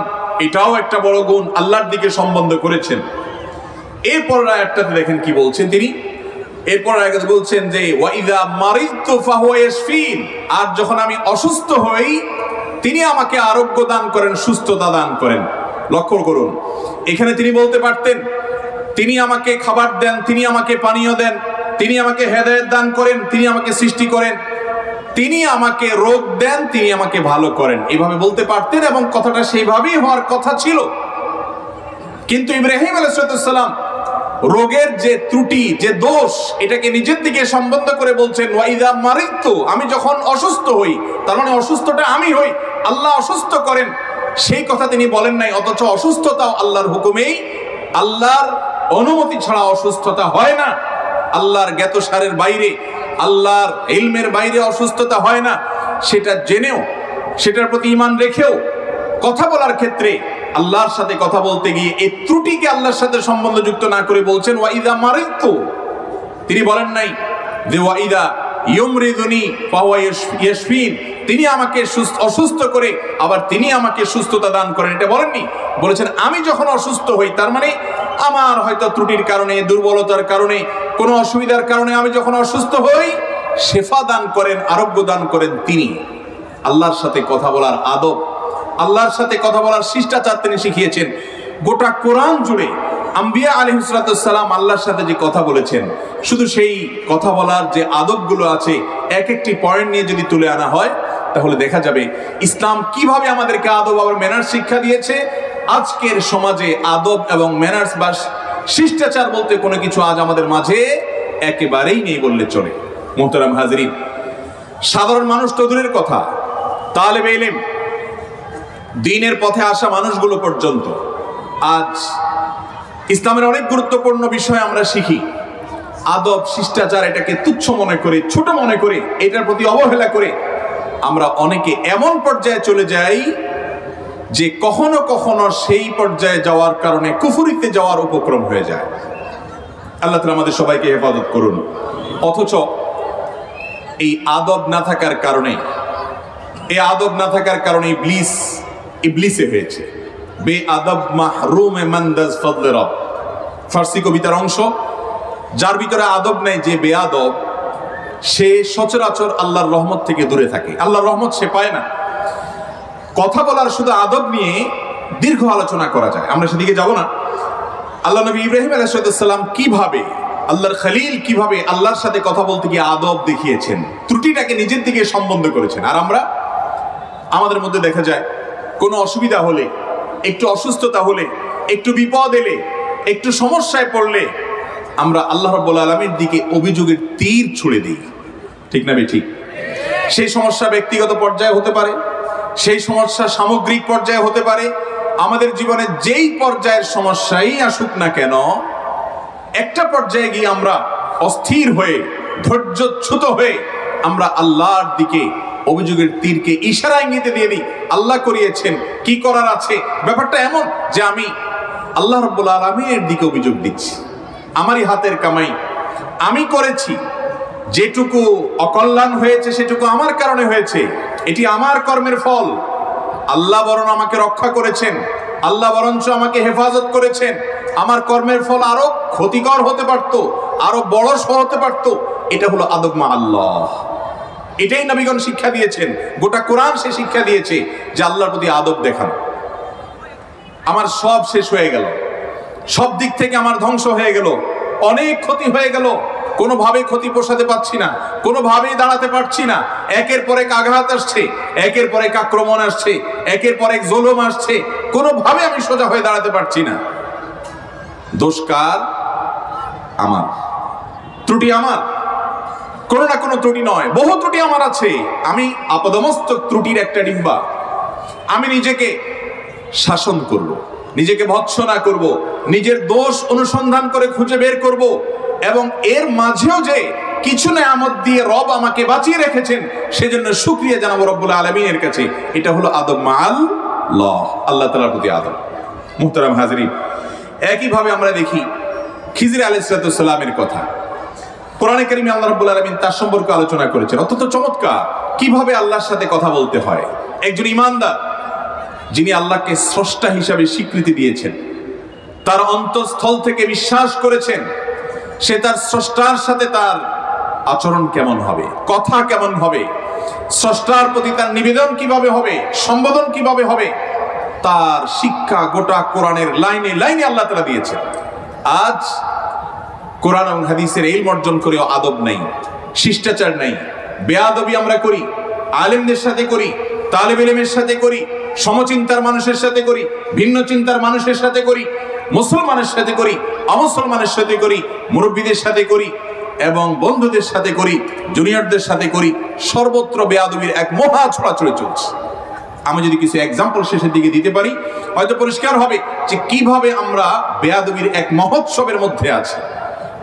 এটাও একটা বড় গুণ, আল্লাহর দিকে সম্বন্ধ করেছেন। এরপর আয়াতটাতে দেখেন কি বলছেন তিনি, এরপর আয়াত বলছেন যে ওয়া ইযা মারিদতু ফাহুয়া ইয়াশফিন, আর যখন আমি অসুস্থ হই তিনি আমাকে আরোগ্য দান করেন, সুস্থতা দান করেন। লক্ষ্য করুন, এখানে তিনি বলতে পারতেন তিনি আমাকে খাবার দেন, তিনি আমাকে পানীয় দেন, তিনি আমাকে হেদায়েত দান করেন, তিনি আমাকে সৃষ্টি করেন, তিনি আমাকে রোগ দেন, তিনি আমাকে ভালো করেন, এভাবে বলতে পারতেন এবং কথাটা সেইভাবেই হওয়ার কথা ছিল। কিন্তু ইব্রাহিম আলাইহিস সালাম রোগের যে ত্রুটি, যে দোষ, এটাকে নিজের দিকে সম্বন্ধ করে বলছেন ওয়া ইযা মারিদতু, আমি যখন অসুস্থ হই, তার মানে অসুস্থটা আমি হই, আল্লাহ অসুস্থ করেন, সেই কথা তিনি বলেন নাই। অথচ অসুস্থতাও আল্লাহর হুকুমেই, আল্লাহর অনুমতি ছাড়া অসুস্থতা হয় না, আল্লাহর জ্ঞাতসারের বাইরে, আল্লাহর ইলমের বাইরে অসুস্থতা হয় না। সেটা জেনেও, সেটার প্রতি ঈমান রেখেও কথা বলার ক্ষেত্রে আল্লাহর সাথে কথা বলতে গিয়ে এই ত্রুটিকে আল্লাহর সাথে সম্বন্ধযুক্ত না করে বলছেন ওয়া ইযা মারিদতু, তিনি বলেন নাই যে ওয়া ইযা ইউমরিদুনি ফাহুয়া ইয়াশফিন, তিনি আমাকে অসুস্থ করে আবার তিনি আমাকে সুস্থতা দান করেন, এটা বলেননি। বলেছেন আমি যখন অসুস্থ হই, তার মানে আমার হয়তো ত্রুটির কারণে, দুর্বলতার কারণে, কোনো অসুবিধার কারণে আমি যখন অসুস্থ হই, শেফা দান করেন, আরোগ্য দান করেন তিনি। আল্লাহর সাথে কথা বলার আদব, আল্লাহর সাথে কথা বলার শিষ্টাচার তিনি শিখিয়েছেন। গোটা কোরআন জুড়ে আম্বিয়া আলাইহিস সালাম আল্লাহর সাথে যে কথা বলেছেন, শুধু সেই কথা বলার যে আদবগুলো আছে, এক একটি পয়েন্ট নিয়ে যদি তুলে আনা হয়, তাহলে দেখা যাবে ইসলাম কিভাবে আমাদেরকে আদব আর ম্যানার্স শিক্ষা দিয়েছে। আজকের সমাজে আদব এবং ম্যানার্স বা শিষ্টাচার বলতে কোনো কিছু আজ আমাদের মাঝে একেবারেই নেই বললে চলে। মুহতারাম হাজরিন, সাধারণ মানুষ তো দূরের কথা, তালেবে ইলম, দ্বীনের পথে আসা মানুষগুলো পর্যন্ত আজ ইসলামের অনেক গুরুত্বপূর্ণ বিষয় আমরা শিখি, আদব শিষ্টাচার এটাকে তুচ্ছ মনে করে, ছোট মনে করে, এটার প্রতি অবহেলা করে আমরা অনেকে এমন পর্যায়ে চলে যাই যে কখনো কখনো সেই পর্যায়ে যাওয়ার কারণে কুফরিতে যাওয়ার উপক্রম হয়ে যায়। আল্লাহ তাআলা আমাদের সবাইকে হেফাজত করুন। অথচ এই আদব না থাকার কারণে, ইবলিসে হয়েছে। বে আদব মাহরুমে মান্দাজ ফজলে রব, ফার্সি কবিতার অংশ। যার ভিতরে আদব নেই, যে বেআদব, সে সচরাচর আল্লাহর রহমত থেকে দূরে থাকে, আল্লাহর রহমত সে পায় না। কথা বলার শুধু আদব নিয়ে দীর্ঘ আলোচনা করা যায়, আমরা সেদিকে যাব না। আল্লাহ নবী ইব্রাহিম আলাইহিস সালাম কিভাবে, আল্লাহর খলিল কিভাবে আল্লাহর সাথে কথা বলতে গিয়ে আদব দেখিয়েছেন, ত্রুটিটাকে নিজের দিকে সম্বন্ধ করেছেন। আর আমরা, আমাদের মধ্যে দেখা যায় কোনো অসুবিধা হলে, একটু অসুস্থতা হলে, একটু বিপদ এলে, একটু সমস্যায় পড়লে আমরা আল্লাহ রাব্বুল আলামিনের দিকে অভিযোগের তীর ছুড়ে দিই। ঠিক না ঠিক? সেই সমস্যা ব্যক্তিগত পর্যায়ে হতে পারে, সেই সমস্যা সামগ্রিক পর্যায়ে হতে পারে। আমাদের জীবনে যেই পর্যায়ের সমস্যাই আসুক না কেন, একটা পর্যায়ে গিয়ে আমরা অস্থির হয়ে, ধৈর্যচ্যুত হয়ে আমরা আল্লাহর দিকে অভিযোগের তীরকে ইশারা ইঙ্গিতে দিয়ে দিই। আল্লাহ করিয়েছেন, কি করার আছে। ব্যাপারটা এমন যে আমি আল্লাহ রাব্বুল আলামিনের দিকে অভিযোগ দিচ্ছি, আমারই হাতের কামাই, আমি করেছি, যেটুকু অকল্যাণ হয়েছে সেটুকু আমার কারণে হয়েছে, এটি আমার কর্মের ফল। আল্লাহ বরং আমাকে রক্ষা করেছেন, আল্লাহ বরঞ্চ আমাকে হেফাজত করেছেন। আমার কর্মের ফল আরো ক্ষতিকর হতে পারত, আরো বড় হতে পারত। এটা হলো আদব মা আল্লাহ। এটাই নবীগণ শিক্ষা দিয়েছেন, গোটা কোরআন সে শিক্ষা দিয়েছে যে আল্লাহর প্রতি আদব দেখানো। আমার সব শেষ হয়ে গেল, সব দিক থেকে আমার ধ্বংস হয়ে গেল, অনেক ক্ষতি হয়ে গেল, কোনোভাবেই ক্ষতি পোষাতে পারছি না, কোনোভাবেই দাঁড়াতে পারছি না। একের পর এক আঘাত আসছে, একের পর এক আক্রমণ আসছে, একের পর এক জুলুম আসছে, কোনোভাবে আমি সোজা হয়ে দাঁড়াতে পারছি না। দোষ কার? আমার। ত্রুটি আমার? কোনো না কোনো ত্রুটি নয়, বহু ত্রুটি আমার আছে। আমি আপদমস্তক ত্রুটির একটা ডিব্বা। আমি নিজেকে শাসন করব, নিজেকে ভৎসনা করব, নিজের দোষ অনুসন্ধান করে খুঁজে বের করব, এবং এর মাঝেও যে কিছু নেয়ামত দিয়ে রব আমাকে বাঁচিয়ে রেখেছেন সেজন্য শুকরিয়া জানাবো রব্বুল আলামিনের কাছে। এটা হলো আদব মা আল্লাহ, আল্লাহ তাআলার প্রতি আদব। মুহতারাম হাজরিন, একইভাবে আমরা দেখি খিজির আলাইহিস সালামের কথা। কোরআনে কারিমে আল্লাহ রাব্বুল আলামিন তার সম্পর্কে আলোচনা করেছেন, অত্যন্ত চমৎকার, কিভাবে আল্লাহর সাথে কথা বলতে হয়। একজন ঈমানদার যিনি আল্লাহকে স্রষ্টা হিসাবে স্বীকৃতি দিয়েছেন, তার অন্তঃস্থল থেকে বিশ্বাস করেছেন, সে তার স্রষ্টার সাথে তার আচরণ কেমন হবে, কথা কেমন হবে, স্রষ্টার প্রতি তার নিবেদন কিভাবে হবে, সম্বোধন কিভাবে হবে, তার শিক্ষা গোটা কোরআনের লাইনে লাইনে আল্লাহ তাআলা দিয়েছেন। আজ কোরআন এবং হাদিসের ইলম অর্জন করেও আদব নাই, শিষ্টাচার নাই, বেয়াদবি আমরা করি, আলেমদের সাথে করি, তালেব ইলমের সাথে করি, সমচিন্তার মানুষের সাথে করি, ভিন্ন চিন্তার মানুষের সাথে করি, মুসলমানের সাথে করি, অমুসলমানের সাথে করি, মুরব্বীদের সাথে করি, এবং বন্ধুদের সাথে করি, জুনিয়রদের সাথে করি। সর্বত্র বেয়াদবির এক মহা ছড়াছড়ি চলছে। আমি যদি কিছু এক্সাম্পল শেষের দিকে দিতে পারি, হয়তো পরিষ্কার হবে যে কিভাবে আমরা বেয়াদবির এক মহোৎসবের মধ্যে আছি।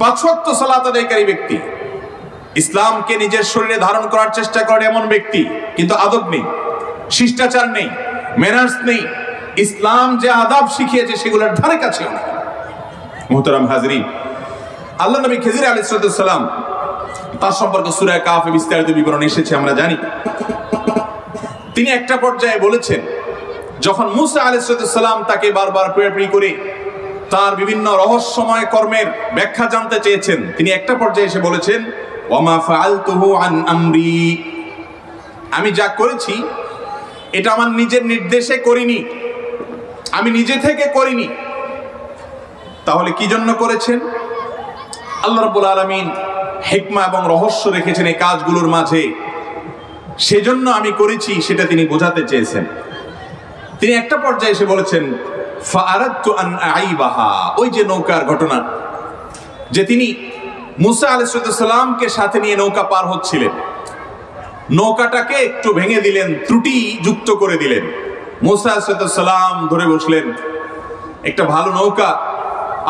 5 ওয়াক্ত সালাত আদায়কারী ব্যক্তি, ইসলামকে নিজের শরীরে ধারণ করার চেষ্টা করেন এমন ব্যক্তি, কিন্তু আদব নেই, শিষ্টাচার নেই, ম্যানার্স নেই, ইসলাম যে আদব শিখিয়েছে সেগুলোর ধারে কাছেও নেই। মুহতারাম হাজরিন, আল্লাহ নবী খিজির আলাইহিস সালাম, তার সম্পর্কে সূরা কাহফে বিস্তারিত বিবরণ এসেছে, আমরা জানি। তিনি একটা পর্যায়ে বলেছেন, যখন মুসা আলাইহিস সালাম তাকে বারবার প্রেয়ার করে তার বিভিন্ন রহস্যময় কর্মের ব্যাখ্যা জানতে চেয়েছেন, তিনি একটা পর্যায়ে এসে বলেছেন, ওয়ামা ফাআলতুহু আন আমরি, আমি যা করেছি এটা আমার নিজের নির্দেশে করিনি, আমি নিজে থেকে করিনি। তাহলে কি জন্য করেছেন? আল্লাহ রাব্বুল আলামিন হিকমা এবং রহস্য রেখেছেন এই কাজগুলোর মাঝে, সেজন্য আমি করেছি, সেটা তিনি বোঝাতে চেয়েছেন। তিনি একটা পর্যায়ে এসে বলেছেন, ফাআরাদতু আন আইবাহা, ওই যে নৌকার ঘটনা, যে তিনি মুসা আলাইহিস সালামকে সাথে নিয়ে নৌকা পার হচ্ছিলেন, নৌকাটাকে একটু ভেঙে দিলেন, ত্রুটি যুক্ত করে দিলেন। মুসা আলাইহিস সালাম ধরে বসলেন, একটা ভালো নৌকা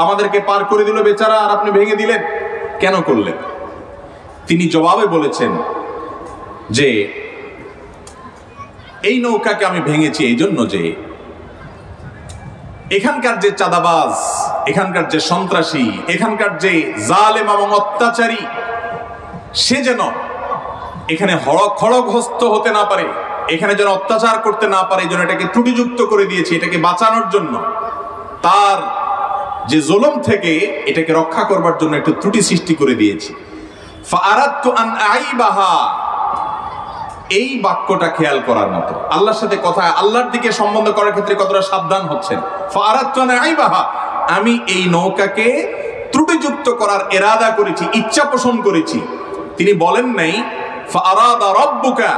আমাদেরকে পার করে দিল বেচারা, আর আপনি ভেঙে দিলেন, কেন করলেন? তিনি জবাবে বলেছেন যে এই নৌকাকে আমি ভেঙেছি এই জন্য যে এখানকার যে চাঁদাবাজ, এখানকার যে সন্ত্রাসী, এখানকার যে জালেম এবং অত্যাচারী, সে যেন এখানে খড়গহস্ত হতে না পারে, এখানে যেন অত্যাচার করতে না পারে, এই জন্য এটাকে ত্রুটিযুক্ত করে দিয়েছি, এটাকে বাঁচানোর জন্য, তার যে জুলুম থেকে এটাকে রক্ষা করবার জন্য একটু ত্রুটি সৃষ্টি করে দিয়েছি। ফাআরাদতু আন আইবাহা, এই বাক্যটা খেয়াল করার মতো। আল্লাহর সাথে কথা, আল্লাহর দিকে সম্বন্ধ করার ক্ষেত্রে কতটা সাবধান হচ্ছেন। ফাআরাদতু আন আইবাহা, আমি এই নৌকাকে ত্রুটিযুক্ত করার ইরাদা করেছি, ইচ্ছা পোষণ করেছি। তিনি বলেন নাই ফাআরাদা রাব্বুকা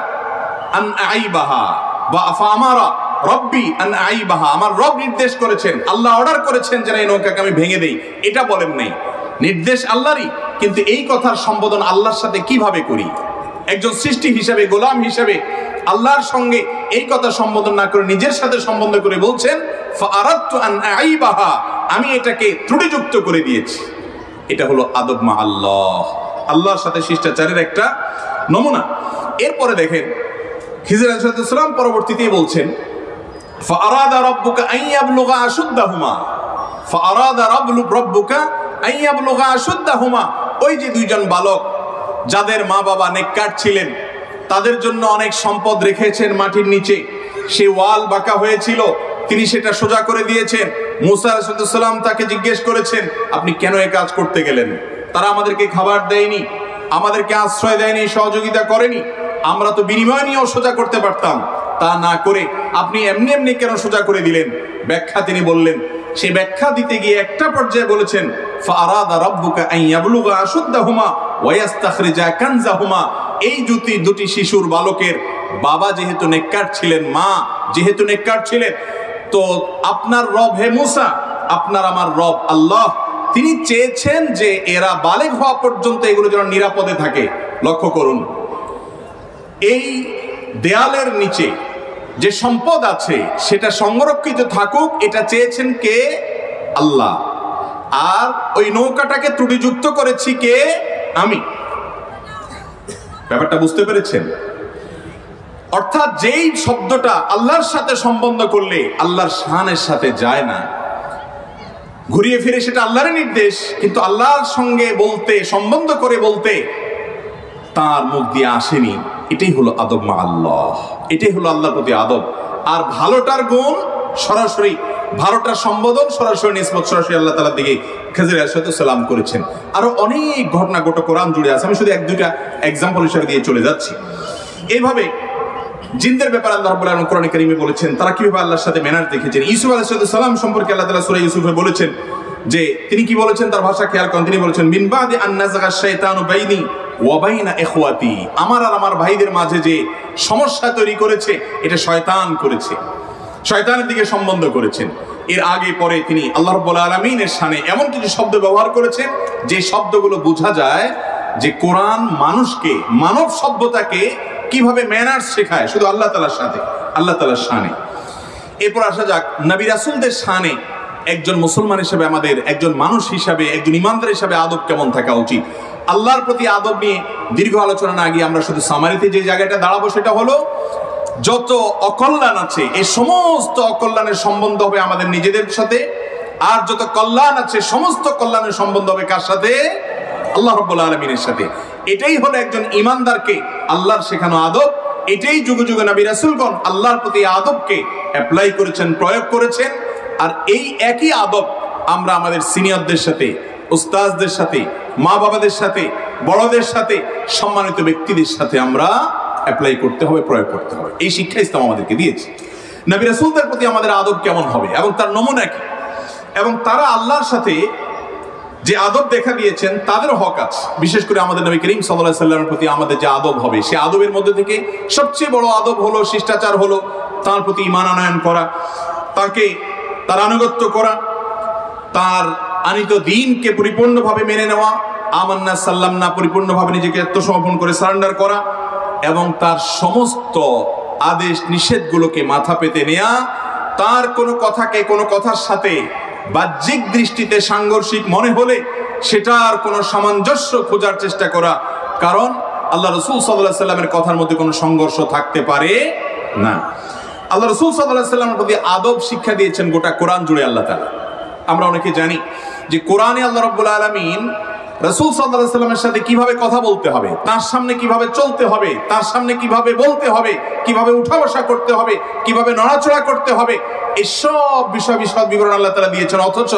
আন আইবাহা বা ফাআমারা রব্বি আন আইবাহা, আমার রব নির্দেশ করেছেন, আল্লাহ অর্ডার করেছেন যেন এই নৌকাকে আমি ভেঙে দেই, এটা বলেন নাই। নির্দেশ আল্লাহরই, কিন্তু এই কথার সম্বোধন আল্লাহর সাথে কিভাবে করি? একজন সৃষ্টি হিসাবে, গোলাম হিসাবে আল্লাহর সঙ্গে এই কথা সম্বোধন না করে নিজের সাথে সম্বন্ধ করে বলছেন ফাআরাদতু আন আইবাহা, আমি এটাকে ত্রুটিযুক্ত করে দিয়েছি। এটা হলো আদব মা আল্লাহ, আল্লাহর সাথে শিষ্টাচারের একটা নমুনা। এরপরে দেখেন খিজির আলাইহিস সালাম পরবর্তীতে বলছেন ফাআরাদা রাব্বুকা আন ইয়াবলুগা আশুদ্দাহুমা, ফাআরাদা রাব্বুকা আন ইয়াবলুগা আশুদ্দাহুমা, ওই যে দুইজন বালক যাদের মা বাবা নেককার ছিলেন, তাদের জন্য অনেক সম্পদ রেখেছেন মাটির নিচে, সে ওয়াল বাঁকা হয়েছিল, তিনি সেটা সোজা করে দিয়েছেন। মুসা আলাইহিস সালাম তাকে জিজ্ঞেস করেছেন আপনি কেন এই কাজ করতে গেলেন? তারা আমাদেরকে খাবার দেয়নি, আমাদেরকে আশ্রয় দেয়নি, সহযোগিতা করেনি, আমরা তো বিনিময় নিয়েও সোজা করতে পারতাম, তা না করে আপনি এমনি এমনি কেন সোজা করে দিলেন? ব্যাখ্যা তিনি বললেন, সেই ব্যাখ্যা দিতে গিয়ে একটা পর্যায়ে বলেছেন ফাআরাদা রাব্বুকা আন ইয়াবলুগা আশুদ্দাহুমা ওয়া ইস্তাখরিজা কানজাহুমা, এই দুটি শিশুর বালকের বাবা যেহেতু নেককার ছিলেন, মা যেহেতু নেককার ছিলেন, তো আপনার রব হে মুসা, আপনার আমার রব আল্লাহ, তিনি চেয়েছেন যে এরা বালেগ হওয়া পর্যন্ত এগুলো যেন নিরাপদে থাকে। লক্ষ্য করুন, এই দেয়ালের নিচে যে সম্পদ আছে সেটা সংরক্ষিত থাকুক, এটা চেয়েছেন কে? আল্লাহ। আর ওই নৌকাটাকে ত্রুটিযুক্ত করেছি কে? আমি। ব্যাপারটা বুঝতে পেরেছেন? অর্থাৎ যেই শব্দটা আল্লাহর সাথে সম্বন্ধ করলে আল্লাহর শানের সাথে যায় না, ঘুরিয়ে ফিরে সেটা আল্লাহর নির্দেশ, কিন্তু আল্লাহর সঙ্গে বলতে, সম্বন্ধ করে বলতে তার মুখ দিয়ে আসেনি, এটাই হলো আদব মা আল্লাহ, এটাই হলো আল্লাহর প্রতি আদব। আর ভালোটার গুণ সরাসরি, ভালোটার সম্বোধন সরাসরি নিসবত সরাসরি আল্লাহ তাআলার দিকে খিজির আলাইহিস সালাম করেছেন। আরো অনেক ঘটনা গোটা কোরআন জুড়ে আছে, আমি শুধু এক দুইটা এক্সাম্পল হিসেবে দিয়ে চলে যাচ্ছি। এইভাবে জিনদের ব্যাপারে আল্লাহ রাব্বুল আলামিন কোরআনে কারীমে বলেছেন তারা কিভাবে আল্লাহর সাথে ম্যানার দেখেছেন। ইউসুফ আলাইহিস সালাম সম্পর্কে আল্লাহ তাআলা সূরা ইউসুফে বলেছেন যে তিনি কি বলেছেন, তার ভাষা খেয়াল করেন, তিনি বলেছেন মিন বাদি আন নাযাগা শাইতানু বাইনি ওয়া বাইনা ইখওয়াতি, আমার আর আমার ভাইদের মাঝে যে সমস্যা তৈরি করেছে এটা শয়তান করেছে, শয়তানের দিকে সম্বন্ধ করেছেন। এর আগে পরে তিনি আল্লাহ রাব্বুল আলামিনের শানে এমন কিছু শব্দ ব্যবহার করেছেন যে শব্দগুলো বোঝা যায় যে কোরআন মানুষকে, মানব সভ্যতাকে কিভাবে ম্যানার্স শেখায় শুধু আল্লাহ তাআলার সাথে, আল্লাহ তাআলার শানে। এরপর আসা যাক নবী রাসূলদের শানে একজন মুসলমান হিসেবে, আমাদের একজন মানুষ হিসাবে, একজন ইমানদার হিসাবে আদব কেমন থাকা উচিত। আল্লাহর প্রতি আদব নিয়ে দীর্ঘ আলোচনা না গিয়ে আমরা শুধু সামারিতে যে জায়গাটা দাঁড়াবো সেটা হলো যত অকল্যাণ আছে এই সমস্ত অকল্যাণের সম্বন্ধ হবে আমাদের নিজেদের সাথে, আর যত কল্যাণ আছে সমস্ত কল্যাণের সম্বন্ধ হবে কার সাথে? আল্লাহ রাব্বুল আলামিনের সাথে। এটাই হলো একজন ইমানদারকে আল্লাহর শেখানো আদব। এটাই যুগে যুগে নবী রাসূলগণ আল্লাহর প্রতি আদবকে অ্যাপ্লাই করেছেন, প্রয়োগ করেছেন। আর এই একই আদব আমরা আমাদের সিনিয়রদের সাথে, উস্তাজদের সাথে, মা বাবাদের সাথে, বড়দের সাথে, সম্মানিত ব্যক্তিদের সাথে আমরা অ্যাপ্লাই করতে হবে, প্রয়োগ করতে হবে। এই শিক্ষা ইসলাম আমাদেরকে দিয়েছে। নবী রাসূলদের প্রতি আমাদের আদব কেমন হবে এবং তার নমুনা কি, এবং তারা আল্লাহর সাথে যে আদব দেখা দিয়েছেন তাদের হক আছে। বিশেষ করে আমাদের নবী করিম সাল্লাল্লাহু আলাইহি ওয়াসাল্লামের প্রতি আমাদের যে আদব হবে, সে আদবের মধ্যে থেকে সবচেয়ে বড় আদব হলো, শিষ্টাচার হলো তার প্রতি ঈমান আনয়ন করা, তাকে তার আনুগত্য করা, তার আনিত দ্বীনকে পরিপূর্ণভাবে মেনে নেওয়া, আমান্না সাল্লামনা পরিপূর্ণভাবে নিজেকে আত্মসমর্পণ করে সারেন্ডার করা, এবং তার সমস্ত আদেশ নিষেধগুলোকে মাথা পেতে নেয়া, তার কোনো কথাকে কোনো কথার সাথে বাহ্যিক দৃষ্টিতে সাংঘর্ষিক মনে হলে সেটার কোনো সামঞ্জস্য খোঁজার চেষ্টা করা, কারণ আল্লাহ রাসূল সাল্লাল্লাহু আলাইহি ওয়াসাল্লামের কথার মধ্যে কোনো সংঘর্ষ থাকতে পারে না। আল্লাহ রাসূল সাল্লাল্লাহু আলাইহি ওয়াসাল্লামের প্রতি আদব শিক্ষা দিয়েছেন গোটা কোরআন জুড়ে আল্লাহ তাআলা। আমরা অনেকে জানি যে কোরআনে আল্লাহ রাব্বুল আলামিন রাসূল সাল্লাল্লাহু আলাইহি ওয়াসাল্লামের সাথে কিভাবে কথা বলতে হবে, তার সামনে কিভাবে চলতে হবে, তার সামনে কিভাবে বলতে হবে, কিভাবে উঠা বসা করতে হবে, কিভাবে নড়াচড়া করতে হবে, এসব বিষয় বিশদ বিবরণ আল্লাহ তাআলা দিয়েছেন। অথচ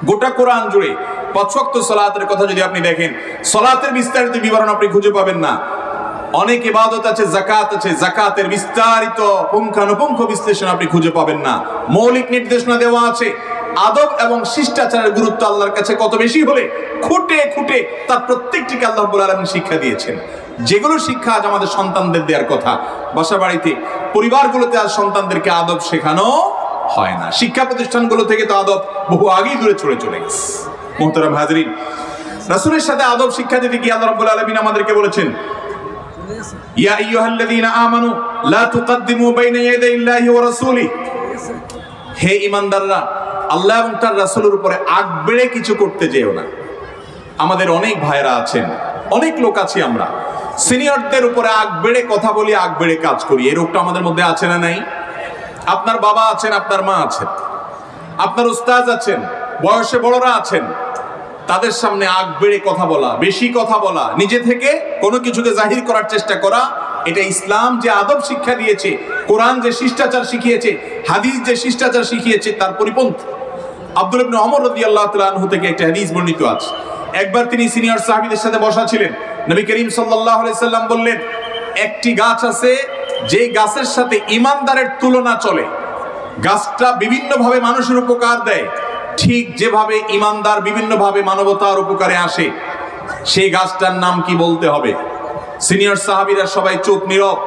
গোটা কোরআন জুড়ে ৫ ওয়াক্ত সালাতের কথা যদি আপনি দেখেন, সালাতের বিস্তারিত বিবরণ আপনি খুঁজে পাবেন না। অনেক ইবাদত আছে, যাকাত আছে, যাকাতের বিস্তারিত পুঙ্খানুপুঙ্খ বিশ্লেষণ আপনি খুঁজে পাবেন না। মৌলিক নির্দেশনা দেওয়া আছে। আদব এবং শিষ্টাচারের গুরুত্ব আল্লাহর কাছে কত বেশি হলে খুঁটে খুঁটে তার প্রত্যেকটিকে আল্লাহ রাব্বুল আলামিন শিক্ষা দিয়েছেন। যেগুলো শিক্ষা আজ আমাদের সন্তানদের দেওয়ার কথা, বাসা বাড়িতে পরিবারগুলোতে আজ সন্তানদেরকে আদব শেখানো হয় না। শিক্ষা প্রতিষ্ঠানগুলো থেকে তো আদব বহু আগেই দূরে চলে গেছে। মুহতারাম হাজরিন, রাসূলের সাথে আদব শিক্ষা দিতে গিয়ে আল্লাহ রাব্বুল আলামিন আমাদেরকে বলেছেন, ইয়া আইয়ুহাল্লাযীনা আমানু লা তুকদ্দিমু বাইনা ইয়াদাইল্লাহি ওয়া রাসূলিহি, হে ঈমানদাররা, আল্লাহ এবং তার রাসূলের উপরে আগ বেড়ে কিছু করতে যেও না। আমাদের অনেক ভাইরা আছেন, অনেক লোক আছি আমরা, সিনিয়রদের উপরে আগ বেড়ে কথা বলি, আগ বেড়ে কাজ করি। এই রোগটা আমাদের মধ্যে আছে না নাই? আপনার বাবা আছেন, আপনার মা আছেন, আপনার উস্তাদ আছেন, বয়সে বড়রা আছেন, তাদের সামনে আগ বেড়ে কথা বলা, বেশি কথা বলা, নিজে থেকে কোনো কিছুকে জাহির করার চেষ্টা করা, এটা ইসলাম যে আদব শিক্ষা দিয়েছে, কোরআন যে শিষ্টাচার শিখিয়েছে, হাদিস যে শিষ্টাচার শিখিয়েছে, তার পরিপন্থী। আব্দুল্লাহ ইবনে ওমর রাদিয়াল্লাহু তাআলা আনহু থেকে একটা হাদিস বর্ণিত আছে। একবার তিনি সিনিয়র সাহাবীদের সাথে বসা ছিলেন। নবী করিম সাল্লাল্লাহু আলাইহি সাল্লাম বললেন, একটি গাছ আছে যে গাছের সাথে ঈমানদারের তুলনা চলে। গাছটা বিভিন্নভাবে মানুষের উপকার দেয়, ঠিক যেভাবে ঈমানদার বিভিন্নভাবে মানবতার উপকারে আসে। সেই গাছটার নাম কি বলতে হবে? সিনিয়র সাহাবীরা সবাই চুপ, নীরব,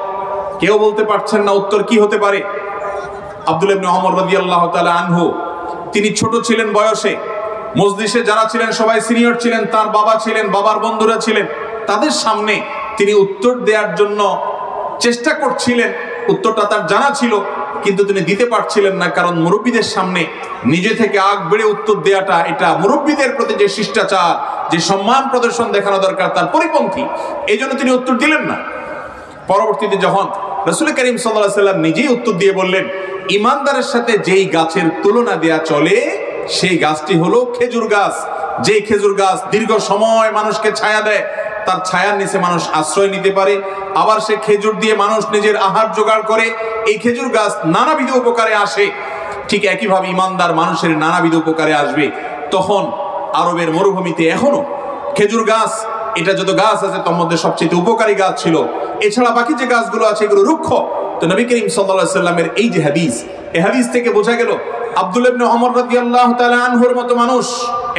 কেউ বলতে পারছেন না উত্তর কি হতে পারে। আব্দুল্লাহ ইবনে ওমর রাদিয়াল্লাহু তাআলা আনহু, তিনি ছোট ছিলেন বয়সে, মজলিসে যারা ছিলেন সবাই সিনিয়র ছিলেন, তার বাবা ছিলেন, বাবার বন্ধুরা ছিলেন, তাদের সামনে তিনি উত্তর দেওয়ার জন্য চেষ্টা করছিলেন। উত্তরটা তার জানা ছিল, কিন্তু তিনি দিতে পারছিলেন না, কারণ মুরব্বীদের সামনে নিজে থেকে আগ বেড়ে উত্তর দেওয়াটা, এটা মুরব্বীদের প্রতি যে শিষ্টাচার, যে সম্মান প্রদর্শন দেখানো দরকার, তার পরিপন্থী। এই জন্য তিনি উত্তর দিলেন না। পরবর্তীতে যখন রাসূল করিম সাল্লাল্লাহু আলাইহি ওয়াসাল্লাম নিজেই উত্তর দিয়ে বললেন, ঈমানদারের সাথে যেই গাছের তুলনা দেয়া চলে, সেই গাছটি হলো খেজুর গাছ। যে খেজুর গাছ দীর্ঘ সময় মানুষকে ছায়া দেয়, তার ছায়ার নিচে মানুষ আশ্রয় নিতে পারে, আবার সে খেজুর দিয়ে মানুষ নিজের আহার জোগাড় করে। এই খেজুর গাছ নানাবিধ উপকারে আসে। ঠিক একইভাবে ঈমানদার মানুষের নানাবিধ উপকারে আসবে। তখন আরবের মরুভূমিতে এখনো খেজুর গাছ, এটা যত গাছ আছে তার মধ্যে সবচেয়ে উপকারী গাছ ছিল। এছাড়া বাকি যে গাছগুলো আছে এগুলো রুক্ষ। তো নবী করিম সাল্লাল্লাহু আলাইহি সাল্লামের এই যে হাদিস, এই হাদিস থেকে বোঝা গেল আব্দুল্লাহ ইবনে ওমর রাদিয়াল্লাহু তাআলা আনহুর মতো মানুষ,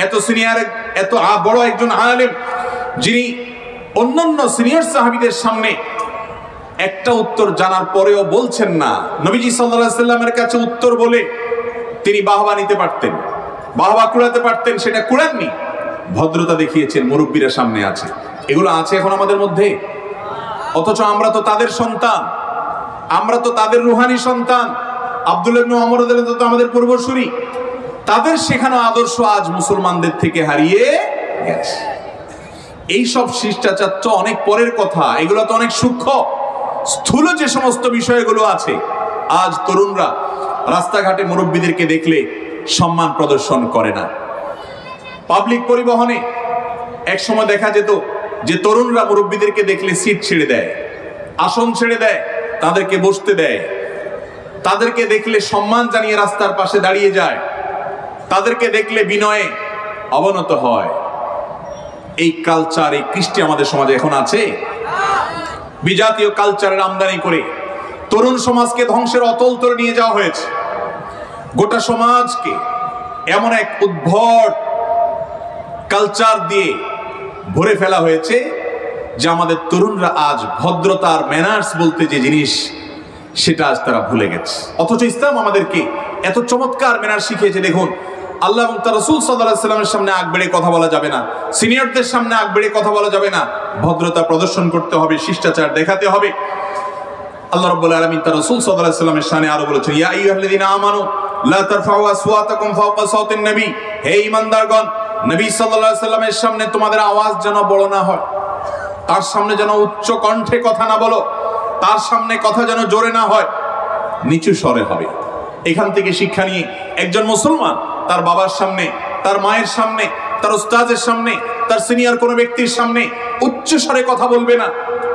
এত সিনিয়র, এত বড় একজন আলেম, যিনি অন্যান্য সিনিয়র সাহাবীদের সামনে একটা উত্তর জানার পরেও বলছেন না, নবীজি সাল্লাল্লাহু আলাইহি সাল্লামের কাছে উত্তর বলে তিনি বাহবা নিতে পারতেন, বাহবা কুড়াতে পারতেন, সেটা কুড়াননি। ভদ্রতা দেখিয়েছেন, মুরব্বীরা সামনে আছে। এগুলো আছে এখন আমাদের মধ্যে। অথচ আমরা তো তাদের সন্তান, আমরা তো তাদের রুহানি সন্তান। আব্দুল্লাহ ইবনে ওমর রাদিয়াল্লাহু তাআলা আমাদের পূর্বসূরি। তাদের শেখানো আদর্শ আজ মুসলমানদের থেকে হারিয়ে গেছে। এই সব শিষ্টাচার তো অনেক পরের কথা, এগুলো তো অনেক সূক্ষ্ম স্থূল যে সমস্ত বিষয়গুলো আছে। আজ তরুণরা রাস্তাঘাটে মুরব্বীদেরকে দেখলে সম্মান প্রদর্শন করে না। পাবলিক পরিবহনে এক সময় দেখা যেত যে তরুণরা মুরব্বীদেরকে দেখলে সিট ছেড়ে দেয়, আসন ছেড়ে দেয়, তাদেরকে বসতে দেয়, তাদেরকে দেখলে সম্মান জানিয়ে রাস্তার পাশে দাঁড়িয়ে যায়, তাদেরকে দেখলে বিনয়ে অবনত হয়। এই কালচার, এই কৃষ্টি আমাদের সমাজে এখন আছে। বিজাতীয় কালচারের আমদানি করে তরুণ সমাজকে ধ্বংসের অতল তলে নিয়ে যাওয়া হয়েছে। গোটা সমাজকে এমন এক উদ্ভট কালচার দিয়ে ভরে ফেলা হয়েছে যে আমাদের তরুণরা আজ ভদ্রতার ম্যানার্স বলতে যে জিনিস, সেটা আজ তারা ভুলে গেছে। অথচ ইসলাম আমাদেরকে এত চমৎকার ম্যানার্স শিখিয়েছে। দেখুন, আল্লাহ এবং তার রাসূল সাল্লাল্লাহু আলাইহি ওয়াসাল্লামের সামনে আগ বেড়ে কথা বলা যাবে না, সিনিয়রদের সামনে আগ বেড়ে কথা বলা যাবে না, ভদ্রতা প্রদর্শন করতে হবে, শিষ্টাচার দেখাতে হবে। আল্লাহ রাব্বুল আলামিন তার রাসূল সাল্লাল্লাহু আলাইহি ওয়াসাল্লামের শানে আরো বলেছেন, ইয়া আইয়ুহাল্লাযীনা আমানু লা তারফাউ আসওয়াতাকুম ফাওকা সাওতিন নবী, হে ঈমানদারগণ, নবী সাল্লাল্লাহু আলাইহি ওয়াসাল্লামের সামনে তোমাদের আওয়াজ যেন বড় না হয়, তার সামনে যেন উচ্চ কণ্ঠে কথা না বলো। তার সামনে কথা যেন জোরে না হয়, নিচু স্বরে হবে। এখান থেকে শিক্ষা নিয়ে একজন মুসলমান তার বাবার সামনে, তার মায়ের সামনে, তার উস্তাদের সামনে, তার সিনিয়র কোনো ব্যক্তির সামনে উচ্চ স্বরে কথা বলবে না,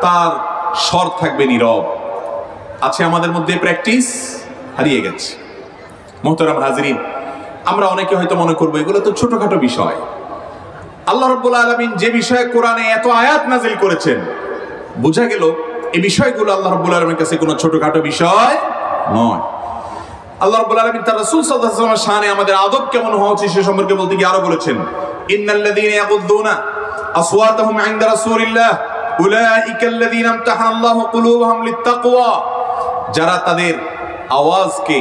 তার স্বর থাকবে নীরব। আছে আমাদের মধ্যে প্র্যাকটিস হারিয়ে গেছে। মোহতারাম হাজরিন, আমরা অনেকে হয়তো মনে করবো এগুলো তো ছোটখাটো বিষয়। আল্লাহ রাব্বুল আলামিন যে বিষয়ে কোরআনে এত আয়াত নাজিল করেছেন, বোঝা গেল এই বিষয়গুলো আল্লাহ রাব্বুল আলামিনের কাছে কোনো ছোটখাটো বিষয় নয়। আল্লাহ রাব্বুল আলামিন তার রাসূল সাল্লাল্লাহু আলাইহি ওয়াসাল্লামের শানে আমাদের আদব কেমন হওয়া উচিত সে সম্পর্কে বলতে গিয়ে আরো বলেছেন, ইন্নাল্লাযীনা ইয়াগুদ্দুনা আসওয়াতাহুম ইনদা রাসূলিল্লাহ উলাইকা আল্লাযীনা ইমতাহানাল্লাহু কুলুবাহুম লিত্তাকওয়া। যারা তাদের আওয়াজকে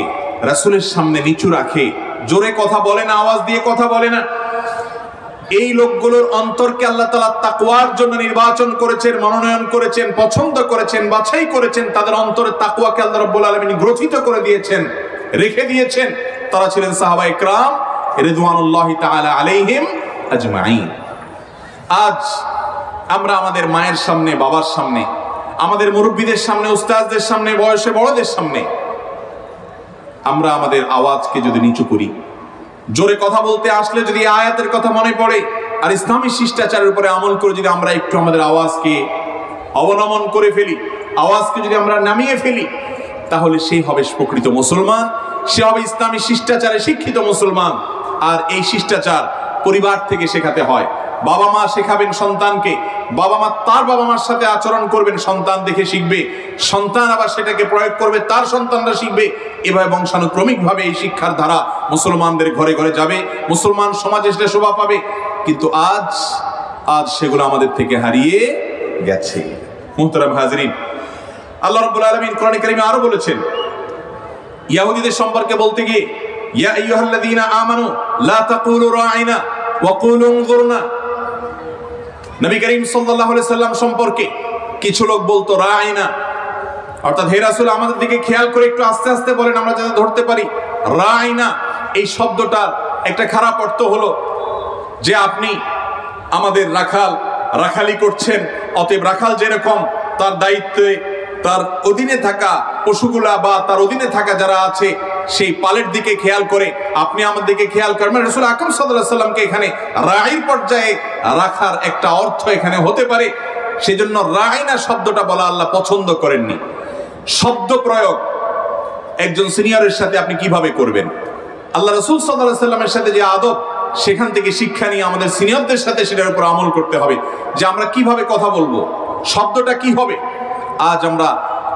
রাসূলের সামনে নিচু রাখে, জোরে কথা বলে না, আওয়াজ দিয়ে কথা বলে না, এই লোকগুলোর অন্তরকে আল্লাহ তাআলা তাকওয়ার জন্য নির্বাচন করেছেন, মনোনয়ন করেছেন, পছন্দ করেছেন, বাছাই করেছেন। তাদের অন্তরে তাকওয়াকে আল্লাহ রাব্বুল আলামিন গ্রথিত করে দিয়েছেন, রেখে দিয়েছেন। তারা ছিলেন সাহাবায়ে কেরাম রিদওয়ানুল্লাহি তাআলা আলাইহিম আজমাইন। আজ আমরা আমাদের মায়ের সামনে, বাবার সামনে, আমাদের মুরব্বীদের সামনে, উস্তাদদের সামনে, বয়সে বড়দের সামনে আমরা আমাদের আওয়াজকে যদি নিচু করি, জোরে কথা বলতে আসলে যদি আয়াতের কথা মনে পড়ে আর ইসলামী শিষ্টাচারের উপরে আমল করে যদি আমরা একটু আমাদের আওয়াজকে অবনমন করে ফেলি, আওয়াজকে যদি আমরা নামিয়ে ফেলি, তাহলে সেই হবে প্রকৃত মুসলমান, সে হবে ইসলামী শিষ্টাচারে শিক্ষিত মুসলমান। আর এই শিষ্টাচার পরিবার থেকে শেখাতে হয়। বাবা মা শেখাবেন সন্তানকে, বাবা মা তার বাবা মার সাথে আচরণ করবেন, সন্তান দেখে শিখবে, সন্তান আবার সেটাকে প্রয়োগ করবে, তার সন্তানরা শিখবে। এভাবে বংশানুক্রমিকভাবে এই শিক্ষার ধারা মুসলমানদের ঘরে ঘরে যাবে, মুসলমান সমাজে সেটা শোভা পাবে। কিন্তু আজ সেগুলো আমাদের থেকে হারিয়ে গেছে। মুহতারাম হাজরিন, আল্লাহ রাব্বুল আলামিন কোরআনে কারিমে আরো বলেছেন ইহুদীদের সম্পর্কে বলতে গিয়ে, ইয়া আইয়ুহাল্লাযীনা আমানু লা তাকুলু রাঈনা ওয়া কুলু উনজুরনা। নবী করিম সাল্লাল্লাহু আলাইহি সাল্লাম সম্পর্কে কিছু লোক বলতো রাঈনা, অর্থাৎ হে রাসূল আমাদের দিকে খেয়াল করে একটু আস্তে আস্তে বলেন আমরা যাতে ধরতে পারি। রাঈনা এই শব্দটার একটা খারাপ অর্থ হলো যে আপনি আমাদের রাখালি করছেন, অতএব রাখাল যেরকম তার দায়িত্বে, তার অধীনে থাকা পশুগুলা বা তার অধীনে থাকা যারা আছে সেই পালের দিকে খেয়াল করে আপনি আমার দিকে খেয়াল করেন। রাসূল আকরাম সাল্লাল্লাহু আলাইহি সাল্লামকে এখানে রাঈর পর্যায়ে রাখার একটা অর্থ এখানে হতে পারে, সেজন্য রাঈনা শব্দটা বলা আল্লাহ পছন্দ করেননি। শব্দ প্রয়োগ একজন সিনিয়রের সাথে আপনি কিভাবে করবেন, আল্লাহ রাসূল সাল্লাল্লাহু আলাইহি সাল্লামের সাথে যে আদব, সেখান থেকে শিক্ষা নিয়ে আমাদের সিনিয়রদের সাথে সেটার উপর আমল করতে হবে যে আমরা কিভাবে কথা বলবো, শব্দটা কি হবে। আজ আমরা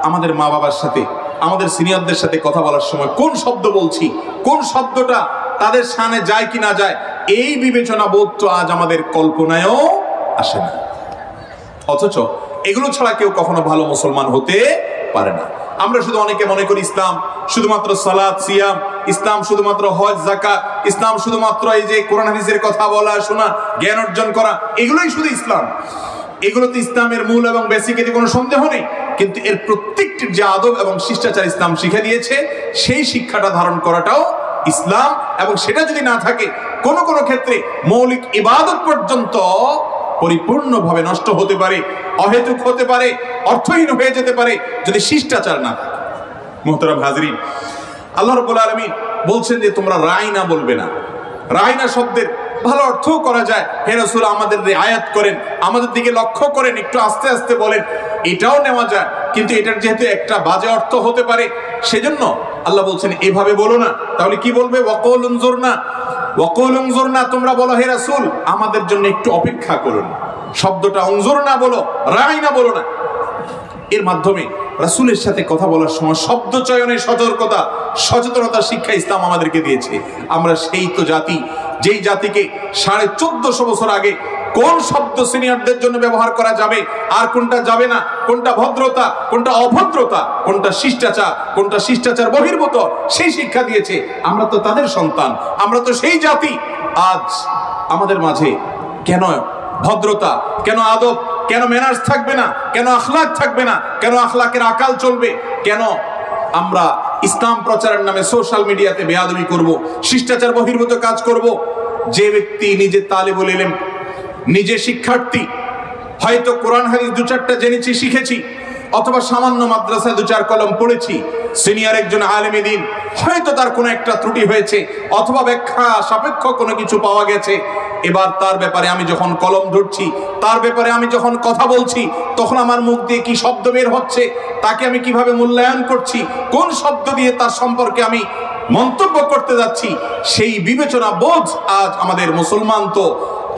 আমাদের মা বাবার সাথে, আমাদের সিনিয়রদের সাথে কথা বলার সময় কোন শব্দ বলছি, কোন শব্দটা তাদের সামনে যায় কি না যায়, এই বিবেচনা বোধ তো আজ আমাদের কল্পনায়ও আসে না। অথচ এগুলো ছাড়া কেউ কখনো ভালো মুসলমান হতে পারে না। আমরা শুধু অনেকে মনে করি ইসলাম শুধুমাত্র সালাত সিয়াম, ইসলাম শুধুমাত্র হজ যাকাত, ইসলাম শুধুমাত্র এই যে কোরআন হাদিসের কথা বলা শোনা, জ্ঞান অর্জন করা, এগুলোই শুধু ইসলাম। এগুলো তো ইসলামের মূল এবং বেসিক, এতে কোনো সন্দেহ নেই। কিন্তু এর প্রত্যেকটির যে আদব এবং শিষ্টাচার ইসলাম শিখে দিয়েছে, সেই শিক্ষাটা ধারণ করাটাও ইসলাম। এবং সেটা যদি না থাকে, কোনো কোনো ক্ষেত্রে মৌলিক ইবাদত পর্যন্ত পরিপূর্ণভাবে নষ্ট হতে পারে, অহেতুক হতে পারে, অর্থহীন হয়ে যেতে পারে যদি শিষ্টাচার না থাকে। মুহতারাম হাজরিন, আল্লাহ রাব্বুল আলামিন বলছেন যে তোমরা রাঈনা বলবে না। রাঈনা শব্দের ভালো অর্থও করা যায়, হে রাসূল আমাদের রিআয়াত করেন, আমাদের দিকে লক্ষ্য করেন, একটু আস্তে আস্তে বলেন, এটাও নেওয়া যায়। কিন্তু এটার যেহেতু একটা বাজে অর্থ হতে পারে, সেজন্য আল্লাহ বলছেন এভাবে বলো না। তাহলে কি বলবে? ওয়াকুল উনজুরনা, ওয়াকুল উনজুরনা, তোমরা বলো হে রাসূল আমাদের জন্য একটু অপেক্ষা করুন। শব্দটা উনজুরনা বলো, রাঈনা বলো না। এর মাধ্যমে রাসূলের সাথে কথা বলার সময় শব্দ চয়নে সতর্কতা, সচেতনতার শিক্ষা ইসলাম আমাদেরকে দিয়েছে। আমরা সেই তো জাতি, যেই জাতিকে 1450 বছর আগে কোন শব্দ সিনিয়রদের জন্য ব্যবহার করা যাবে আর কোনটা যাবে না, কোনটা ভদ্রতা, কোনটা অভদ্রতা, কোনটা শিষ্টাচার, কোনটা শিষ্টাচার বহির্ভূত, সেই শিক্ষা দিয়েছে। আমরা তো তাদের সন্তান, আমরা তো সেই জাতি। আজ আমাদের মাঝে কেন ভদ্রতা, কেন আদব, কেন ম্যানার্স থাকবে না, কেন আখলাক থাকবে না, কেন আখলাকের আকাল চলবে, কেন আমরা ইসলাম প্রচারের নামে সোশ্যাল মিডিয়াতে বেয়াদবি করব, শিষ্টাচার বহির্ভূত কাজ করব। যে ব্যক্তি নিজে তালিবুল ইলম, নিজে শিক্ষার্থী, হয়তো কোরআন হাদিস 2-4টা জেনেছি, শিখেছি, অথবা সামান্য মাদ্রাসায় 2-4 কলম পড়েছি, সিনিয়র একজন আলেমে দ্বীন, হয়তো তার কোনো একটা ত্রুটি হয়েছে অথবা ব্যাখ্যা সাপেক্ষ কোনো কিছু পাওয়া গেছে, এবার তার ব্যাপারে আমি যখন কলম ধরছি, তার ব্যাপারে আমি যখন কথা বলছি, তখন আমার মুখ দিয়ে কি শব্দ বের হচ্ছে, তাকে আমি কিভাবে মূল্যায়ন করছি, কোন শব্দ দিয়ে তার সম্পর্কে আমি মন্তব্য করতে যাচ্ছি, সেই বিবেচনা বোধ আজ আমাদের মুসলমান তো,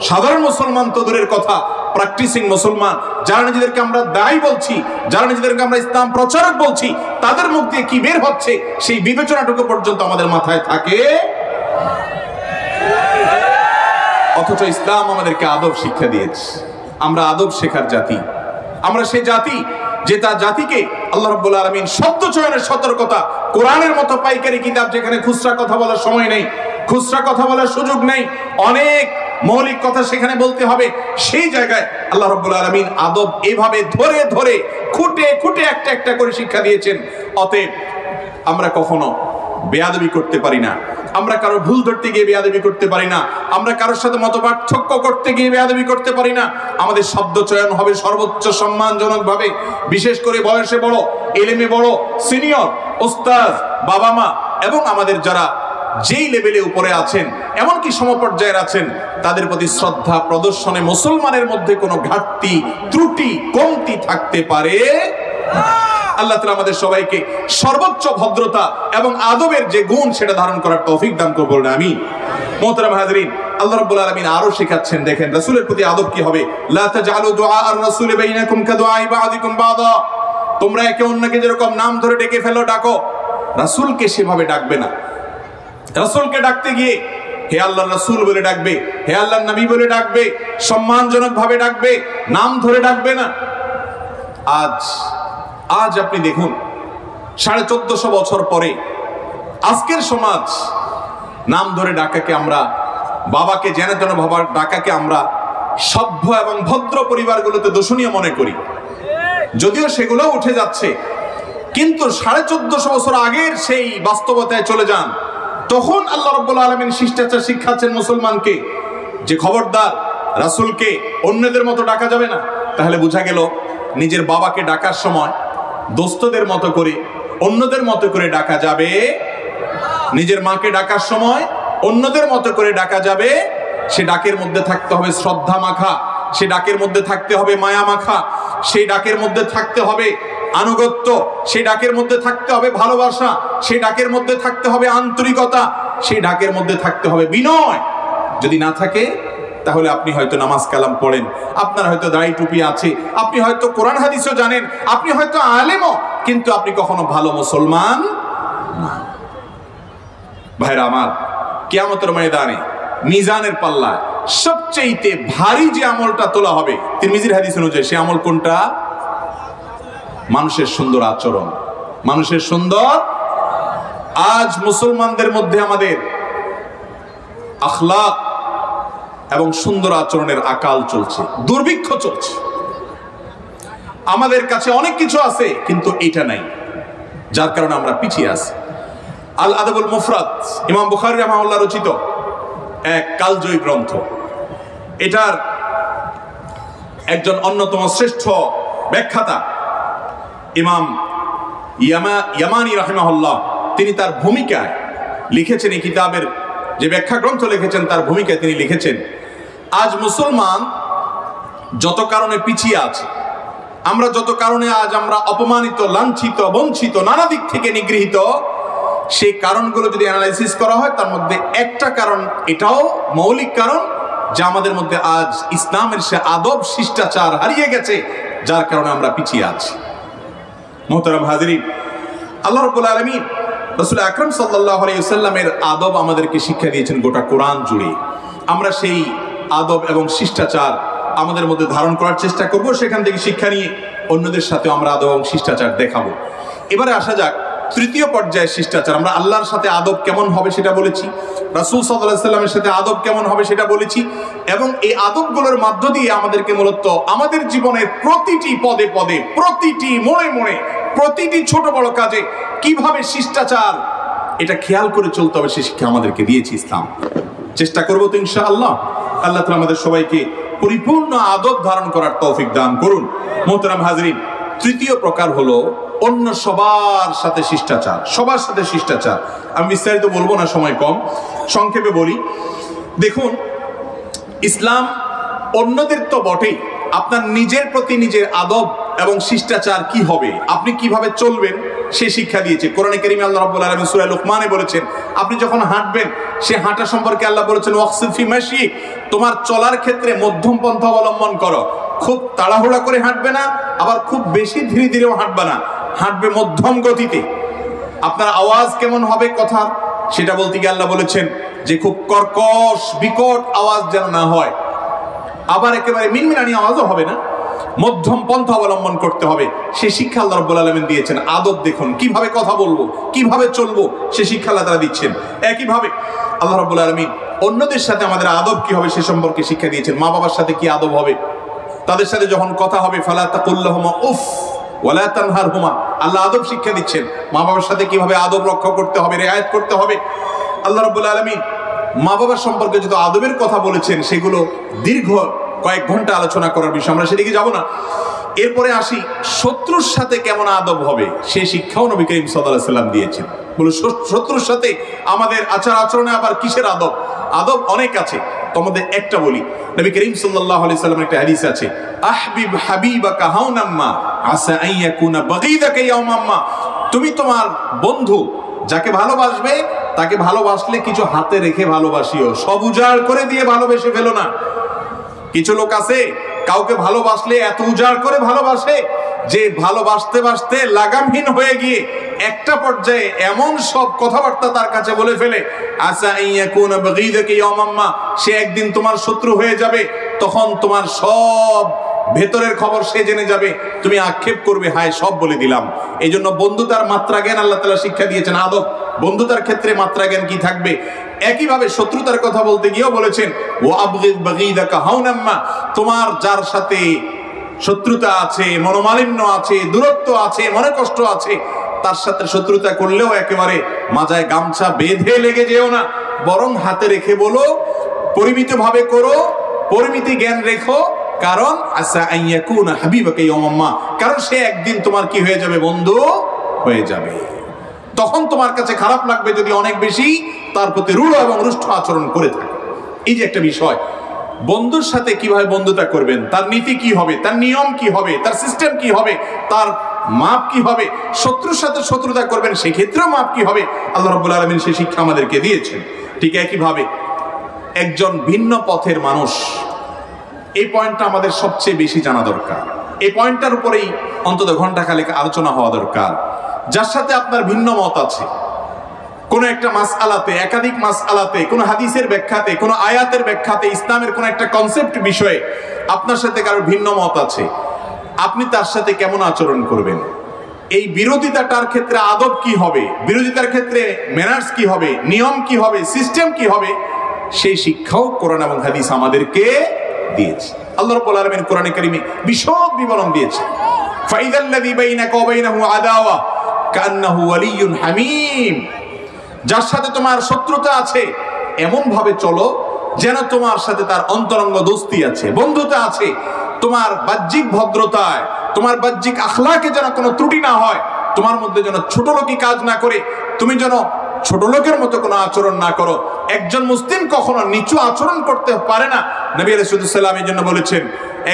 সাধারণ মুসলমান তো দূরের কথা, প্র্যাকটিসিং মুসলমান যারা নিজেদেরকে আমরা দায়ী বলছি, যারা নিজেদেরকে আমরা ইসলাম প্রচারক বলছি, তাদের মুখ দিয়ে কি বের হচ্ছে সেই বিবেচনাটুকু পর্যন্ত আমাদের মাথায় থাকে। অথচ ইসলাম আমাদেরকে আদব শিক্ষা দিয়েছে। আমরা আদব শেখার জাতি, আমরা সেই জাতি যে তার জাতিকে আল্লাহ রাব্বুল আলামিন শব্দ চয়নের সতর্কতা, কোরআনের মতো পাইকারি কিতাব যেখানে খুচরা কথা বলার সময় নেই, খুচরা কথা বলার সুযোগ নেই, অনেক মৌলিক কথা সেখানে বলতে হবে, সেই জায়গায় আল্লাহ রাব্বুল আলামিন আদব এভাবে ধরে ধরে খুঁটে খুঁটে একটা একটা করে শিক্ষা দিয়েছেন। অতএব আমরা কখনো বেয়াদবি করতে পারি না, আমরা কারো ভুল ধরতে গিয়ে বেয়াদবি করতে পারি না, আমরা কারোর সাথে মতপার্থক্য করতে গিয়ে বেয়াদবি করতে পারি না। আমাদের শব্দ চয়ন হবে সর্বোচ্চ সম্মানজনক ভাবে, বিশেষ করে বয়সে বড়, এলেমে বড়, সিনিয়র, ওস্তাদ, বাবা মা এবং আমাদের যারা যেই লেভেলে উপরে আছেন, এমনকি সমপর্যায়ের আছেন, তাদের প্রতি শ্রদ্ধা প্রদর্শনে মুসলমানের মধ্যে কোনো ঘাটতি, ত্রুটি, কমতি থাকতে পারে। আল্লাহ তাআলা আমাদের সবাইকে সর্বোচ্চ ভদ্রতা এবং আদবের যে গুণ সেটা ধারণ করার তৌফিক দান করুন, বলুন আমিন। মুহতারাম হাজরিন, আল্লাহ রাব্বুল আলামিন আরো শেখাচ্ছেন, দেখেন রাসূলের প্রতি আদব কি হবে। লা তাজআলু দুআ আর-রাসূলি বাইনাকুম কাদুআই বা'দিকুম বা'দা, তোমরা একে অন্যকে যেরকম নাম ধরে ডেকে ফেলো, ডাকো, রাসূলকে সেভাবে ডাকবে না। রাসূলকে ডাকতে গিয়ে হে আল্লাহর রাসূল বলে ডাকবে, হে আল্লাহর নবী বলে ডাকবে, সম্মানজনক ভাবে ডাকবে, নাম ধরে ডাকবে না। আজ আপনি দেখুন 1450 বছর পরে আজকের সমাজ নাম ধরে ডাকাকে আমরা, বাবাকে জেনে তেন বাবার ডাকাকে আমরা সভ্য এবং ভদ্র পরিবারগুলোতে দূষণীয় মনে করি, যদিও সেগুলো উঠে যাচ্ছে, কিন্তু 1450 বছর আগের সেই বাস্তবতায় চলে যান, তখন আল্লাহ রাব্বুল আলামিন শিষ্টাচার শিক্ষাচ্ছেন মুসলমানকে যে খবরদার রাসূলকে অন্যদের মতো ডাকা যাবে না। তাহলে বোঝা গেল নিজের বাবাকে ডাকার সময় দোস্তদের মতো করে, অন্যদের মতো করে ডাকা যাবে, নিজের মাকে ডাকার সময় অন্যদের মতো করে ডাকা যাবে। সে ডাকের মধ্যে থাকতে হবে শ্রদ্ধা মাখা, সে ডাকের মধ্যে থাকতে হবে মায়া মাখা, সেই ডাকের মধ্যে থাকতে হবে আনুগত্য, সেই ডাকের মধ্যে থাকতে হবে ভালোবাসা, সেই ডাকের মধ্যে থাকতে হবে আন্তরিকতা, সেই ডাকের মধ্যে থাকতে হবে বিনয়। যদি না থাকে তাহলে আপনি হয়তো নামাজ কালাম পড়েন, আপনার হয়তো দাড়ি টুপি আছে, আপনি হয়তো কোরআন হাদিসও জানেন, আপনি হয়তো আলেমও, কিন্তু আপনি কখনো ভালো মুসলমান না। ভাইরা আমার, কিয়ামতের ময়দানে মিজানের পাল্লা সবচেয়ে ভারী যে আমলটা তোলা হবে তিরমিজির হাদিস অনুযায়ী, সে আমল কোনটা? মানুষের সুন্দর আচরণ, মানুষের সুন্দর। আজ মুসলমানদের মধ্যে আমাদের আখলাক এবং সুন্দর আচরণের আকাল চলছে, দুর্ভিক্ষ চলছে। আমাদের কাছে অনেক কিছু আছে কিন্তু এটা নাই, যার কারণে আমরা পিছিয়ে আছি। আল আদাবুল মুফরাদ ইমাম বুখারী রাহিমাহুল্লাহ রচিত এক কালজয়ী গ্রন্থ, এটার একজন অন্যতম শ্রেষ্ঠ ব্যাখ্যাতা ইমাম ইয়ামানি রাহিমাহুল্লাহ, তিনি তার ভূমিকায় লিখেছেন, এই কিতাবের যে ব্যাখ্যা গ্রন্থ লিখেছেন তার ভূমিকায় তিনি লিখেছেন, আজ মুসলমান যত কারণে পিছিয়ে আছে, আমরা যত কারণে আজ আমরা অপমানিত, লাঞ্ছিত, বঞ্চিত, নানা দিক থেকে নিগৃহীত, সেই কারণগুলো যদি অ্যানালাইসিস করা হয় তার মধ্যে একটা কারণ, এটাও মৌলিক কারণ, যা আমাদের মধ্যে আজ ইসলামের সে আদব শিষ্টাচার হারিয়ে গেছে, যার কারণে আমরা পিছিয়ে আছি। মুহতারাম হাজিরিন, আল্লাহ রাব্বুল আলামিন রাসূল আকরাম সাল্লাল্লাহু আলাইহি ওয়াসাল্লামের আদব আমাদেরকে শিক্ষা দিয়েছেন গোটা কোরআন জুড়ে। আমরা সেই আদব এবং শিষ্টাচার আমাদের মধ্যে ধারণ করার চেষ্টা করব, সেখান থেকে শিক্ষা নিয়ে অন্যদের সাথে আমরা আদব এবং শিষ্টাচার দেখাবো। এবারে আসা যাক তৃতীয় পর্যায়ের শিষ্টাচার। আমরা আল্লাহর সাথে আদব কেমন হবে সেটা বলেছি, রাসূল সাল্লাল্লাহু আলাইহি ওয়াসাল্লামের সাথে আদব কেমন হবে সেটা বলেছি, এবং এই আদবগুলোর মধ্য দিয়ে আমাদেরকে মূলত আমাদের জীবনের প্রতিটি পদে পদে, প্রতিটি মোড়ে মোড়ে, প্রতিটি ছোট বড় কাজে কিভাবে শিষ্টাচার এটা খেয়াল করে চলতে হবে সে শিক্ষা আমাদেরকে দিয়েছে ইসলাম। চেষ্টা করবো তো ইনশাআল্লাহ। আল্লাহ তাআলা আমাদের সবাইকে পরিপূর্ণ আদব ধারণ করার তৌফিক দান করুন। মুহতারাম হাজরিন, তৃতীয় প্রকার হলো অন্য সবার সাথে শিষ্টাচার, সবার সাথে শিষ্টাচার। আমি বিস্তারিত বলবো না, সময় কম, সংক্ষেপে বলি। দেখুন, ইসলাম অন্যদের তো বটেই, আপনার নিজের প্রতি নিজের আদব এবং শিষ্টাচার কি হবে, আপনি কিভাবে চলবেন সে শিক্ষা দিয়েছে। কোরআনে কারীমে আল্লাহ রাব্বুল আলামিন সূরা লুকমানে বলেছেন, আপনি যখন হাঁটবেন সে হাঁটা সম্পর্কে আল্লাহ বলেছেন ওয়াকসিদ ফি মাশিক, তোমার চলার ক্ষেত্রে মধ্যম পন্থা অবলম্বন করো। খুব তাড়াহুড়া করে হাঁটবে না, আবার খুব বেশি ধীরে ধীরেও হাঁটবে না, হাঁটবে মধ্যম গতিতে। আপনার আওয়াজ কেমন হবে কথার, সেটা বলতে গিয়ে আল্লাহ বলেছেন যে খুব কর্কশ বিকট আওয়াজ যেন না হয়, আবার একেবারে মিনমিনানি আওয়াজও হবে না, মধ্যম পন্থা অবলম্বন করতে হবে। সে শিক্ষা আল্লাহ রাব্বুল আলামিন দিয়েছেন। আদব দেখুন, কিভাবে কথা বলবো, কিভাবে চলবো, সে শিক্ষা আল্লাহ তাআলা দিচ্ছেন। একইভাবে আল্লাহ রাব্বুল আলামিন অন্যদের সাথে আমাদের আদব কি হবে সে সম্পর্কে শিক্ষা দিয়েছেন। মা বাবার সাথে কি আদব হবে, তাদের সাথে যখন কথা হবে ফালা তাকুল্লাহুমা উফ ওয়ালা তানহারহুমা, আল্লাহ আদব শিক্ষা দিচ্ছেন। মা বাবার সাথে কিভাবে আদব রক্ষা করতে হবে, রেয়ায়েত করতে হবে। আল্লাহ রাব্বুল আলামিন মা বাবার সম্পর্কে যত আদবের কথা বলেছেন সেগুলো দীর্ঘ কয়েক ঘন্টা আলোচনা করার বিষয়, আমরা সেদিকে যাব না। এরপরে আসি শত্রুর সাথে কেমন আদব হবে, সে শিক্ষাও নবী করিম সাল্লাল্লাহু আলাইহি সাল্লাম দিয়েছেন। বলে শত্রুর সাথে আমাদের আচার আচরণে আবার কিসের আদব? আদব অনেক আছে, তোমাদের একটা বলি। নবী করিম সাল্লাল্লাহু আলাইহি সাল্লামের একটা হাদিস আছে, আহবিব হাবিবাকা হাওনাম্মা আসা আন ইয়াকুনা বাগীদাকা ইয়াওমাম্মা, তুমি তোমার বন্ধু যাকে ভালোবাসবে তাকে ভালোবাসলে কিছু হাতে রেখে ভালোবাসিও, সব উজাড় করে দিয়ে ভালোবেসে ফেলো না। কিছু লোক আছে কাউকে ভালোবাসলে এত উজাড় করে ভালোবাসে যে ভালোবাসতে বাসতে লাগামহীন হয়ে গিয়ে একটা পর্যায়ে এমন সব কথাবার্তা তার কাছে বলে ফেলে, আসা ইয়াকুনা বাগীদাকা ইয়াওমাম্মা, সে একদিন তোমার শত্রু হয়ে যাবে, তখন তোমার সব ভেতরের খবর সে জেনে যাবে, তুমি আক্ষেপ করবে হায় সব বলে দিলাম। এই জন্য বন্ধুতার মাত্রা জ্ঞান আল্লাহ তাআলা শিক্ষা দিয়েছেন। আদব, বন্ধুতার ক্ষেত্রে মাত্রা জ্ঞান কি থাকবে। একইভাবে শত্রুতার কথা বলতে গিয়েও বলেছেন ওয়া আবগিদ বাগীদাকা হাওনাম্মা, তোমার যার সাথে শত্রুতা আছে, মনোমালিন্য আছে, দূরত্ব আছে, মনে কষ্ট আছে, তার সাথে শত্রুতা করলেও একেবারে মাজায় গামছা বেঁধে লেগে যেও না, বরং হাতে রেখে বলো, পরিমিত ভাবে করো, পরিমিতি জ্ঞান রেখো। কারণ আসা আন ইয়াকুনা হাবিবাকা ইয়াওমাম্মা, কারণ সে একদিন তোমার কি হয়ে যাবে, বন্ধু হয়ে যাবে। তখন তোমার কাছে খারাপ লাগবে যদি অনেক বেশি তার প্রতি রূঢ় এবং রুষ্ট আচরণ করে থাকে। এই যে একটা বিষয়, বন্ধুর সাথে কিভাবে বন্ধুতা করবেন, তার নীতি কি হবে, তার নিয়ম কি হবে, তার সিস্টেম কি হবে, তার মাপ কি হবে। শত্রুর সাথে শত্রুতা করবেন সেক্ষেত্রেও মাপ কি হবে, আল্লাহ রাব্বুল আলামিন সেই শিক্ষা আমাদেরকে দিয়েছেন। ঠিক একইভাবে একজন ভিন্ন পথের মানুষ, এই পয়েন্টটা আমাদের সবচেয়ে বেশি জানা দরকার। এই পয়েন্টটার উপরেই অন্তত ঘন্টাখানেক আলোচনা হওয়া দরকার। যার সাথে আপনার ভিন্ন মত আছে, কোন একটা মাসআলাতে, একাধিক মাসআলাতে, কোন হাদিসের ব্যাখ্যাতে, কোন আয়াতের ব্যাখ্যাতে, ইসলামের কোন একটা কনসেপ্ট বিষয়ে আপনার সাথে কারোর ভিন্ন মত আছে, আপনি তার সাথে কেমন আচরণ করবেন? এই বিরোধিতাটার ক্ষেত্রে আদব কি হবে, বিরোধিতার ক্ষেত্রে ম্যানার্স কি হবে, নিয়ম কি হবে, সিস্টেম কি হবে, সেই শিক্ষাও কোরআন এবং হাদিস আমাদেরকে দিয়েছে। আল্লাহ রাব্বুল আলামিন কোরআনে কারীমে বিশদ বিবরণ দিয়েছে, ফাইযাল্লাযী বাইনাকা ওয়া বাইনাহু আদাওয়া কান্নাহু ওয়ালিয়্যুন হামীম, যার সাথে তোমার শত্রুতা আছে এমন ভাবে চলো যেন তোমার সাথে তার অন্তরঙ্গ দোস্তি আছে, বন্ধুতা আছে। তোমার বাহ্যিক ভদ্রতায়, তোমার বাহ্যিক আখলাকে যেন কোনো ত্রুটি না হয়, তোমার মধ্যে যেন ছোট লোকই কাজ না করে, তুমি যেন ছোট লোকের মতো কোনো আচরণ না করো। একজন মুসলিম কখনো নিচু আচরণ করতে পারে না। নবী আলাইহিস সালাম এই জন্য বলেছেন,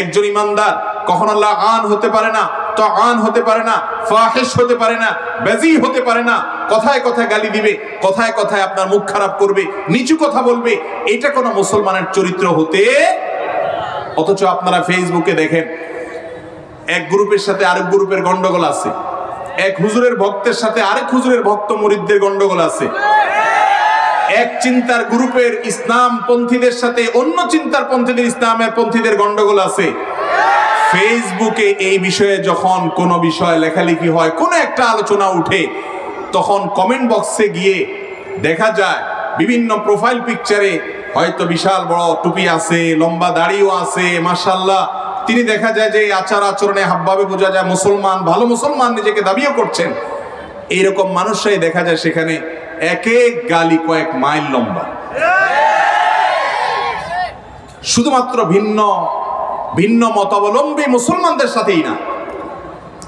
একজন ইমানদার কখনো লাআন হতে পারে না, তাআন হতে পারে না, ফাহিশ হতে পারে না, বাযী হতে পারে না, কথায় কথায় গালি দিবে, কথায় কথায় আপনার মুখ খারাপ করবে, নিচু কথা বলবে, এটা কোনো মুসলমানের চরিত্র হতে। অথচ আপনারা ফেসবুকে দেখেন এক গ্রুপের সাথে আরেক গ্রুপের গন্ডগোল আছে, এক হুজুরের ভক্তের সাথে আরেক হুজুরের ভক্ত মুরিদদের গন্ডগোল আছে, এক চিন্তার গ্রুপের ইসলাম পন্থীদের সাথে অন্য চিন্তার পন্থীদের ইসলামের পন্থীদের গন্ডগোল আছে। ফেসবুকে এই বিষয়ে যখন কোনো বিষয় লেখালেখি হয়, কোনো একটা আলোচনা উঠে, তখন কমেন্ট বক্সে গিয়ে দেখা যায় বিভিন্ন প্রোফাইল পিকচারে হয়তো বিশাল বড় টুপি আছে, লম্বা দাড়িও আছে, মাশাআল্লাহ, তিনি দেখা যায় যে আচার আচরণে হাবভাবে বোঝা যায় মুসলমান, ভালো মুসলমান নিজেকে দাবিও করছেন। এইরকম মানুষরাই দেখা যায় সেখানে এক এক গালি কয়েক মাইল লম্বা। শুধুমাত্র ভিন্ন ভিন্ন মতাবলম্বী মুসলমানদের সাথেই না,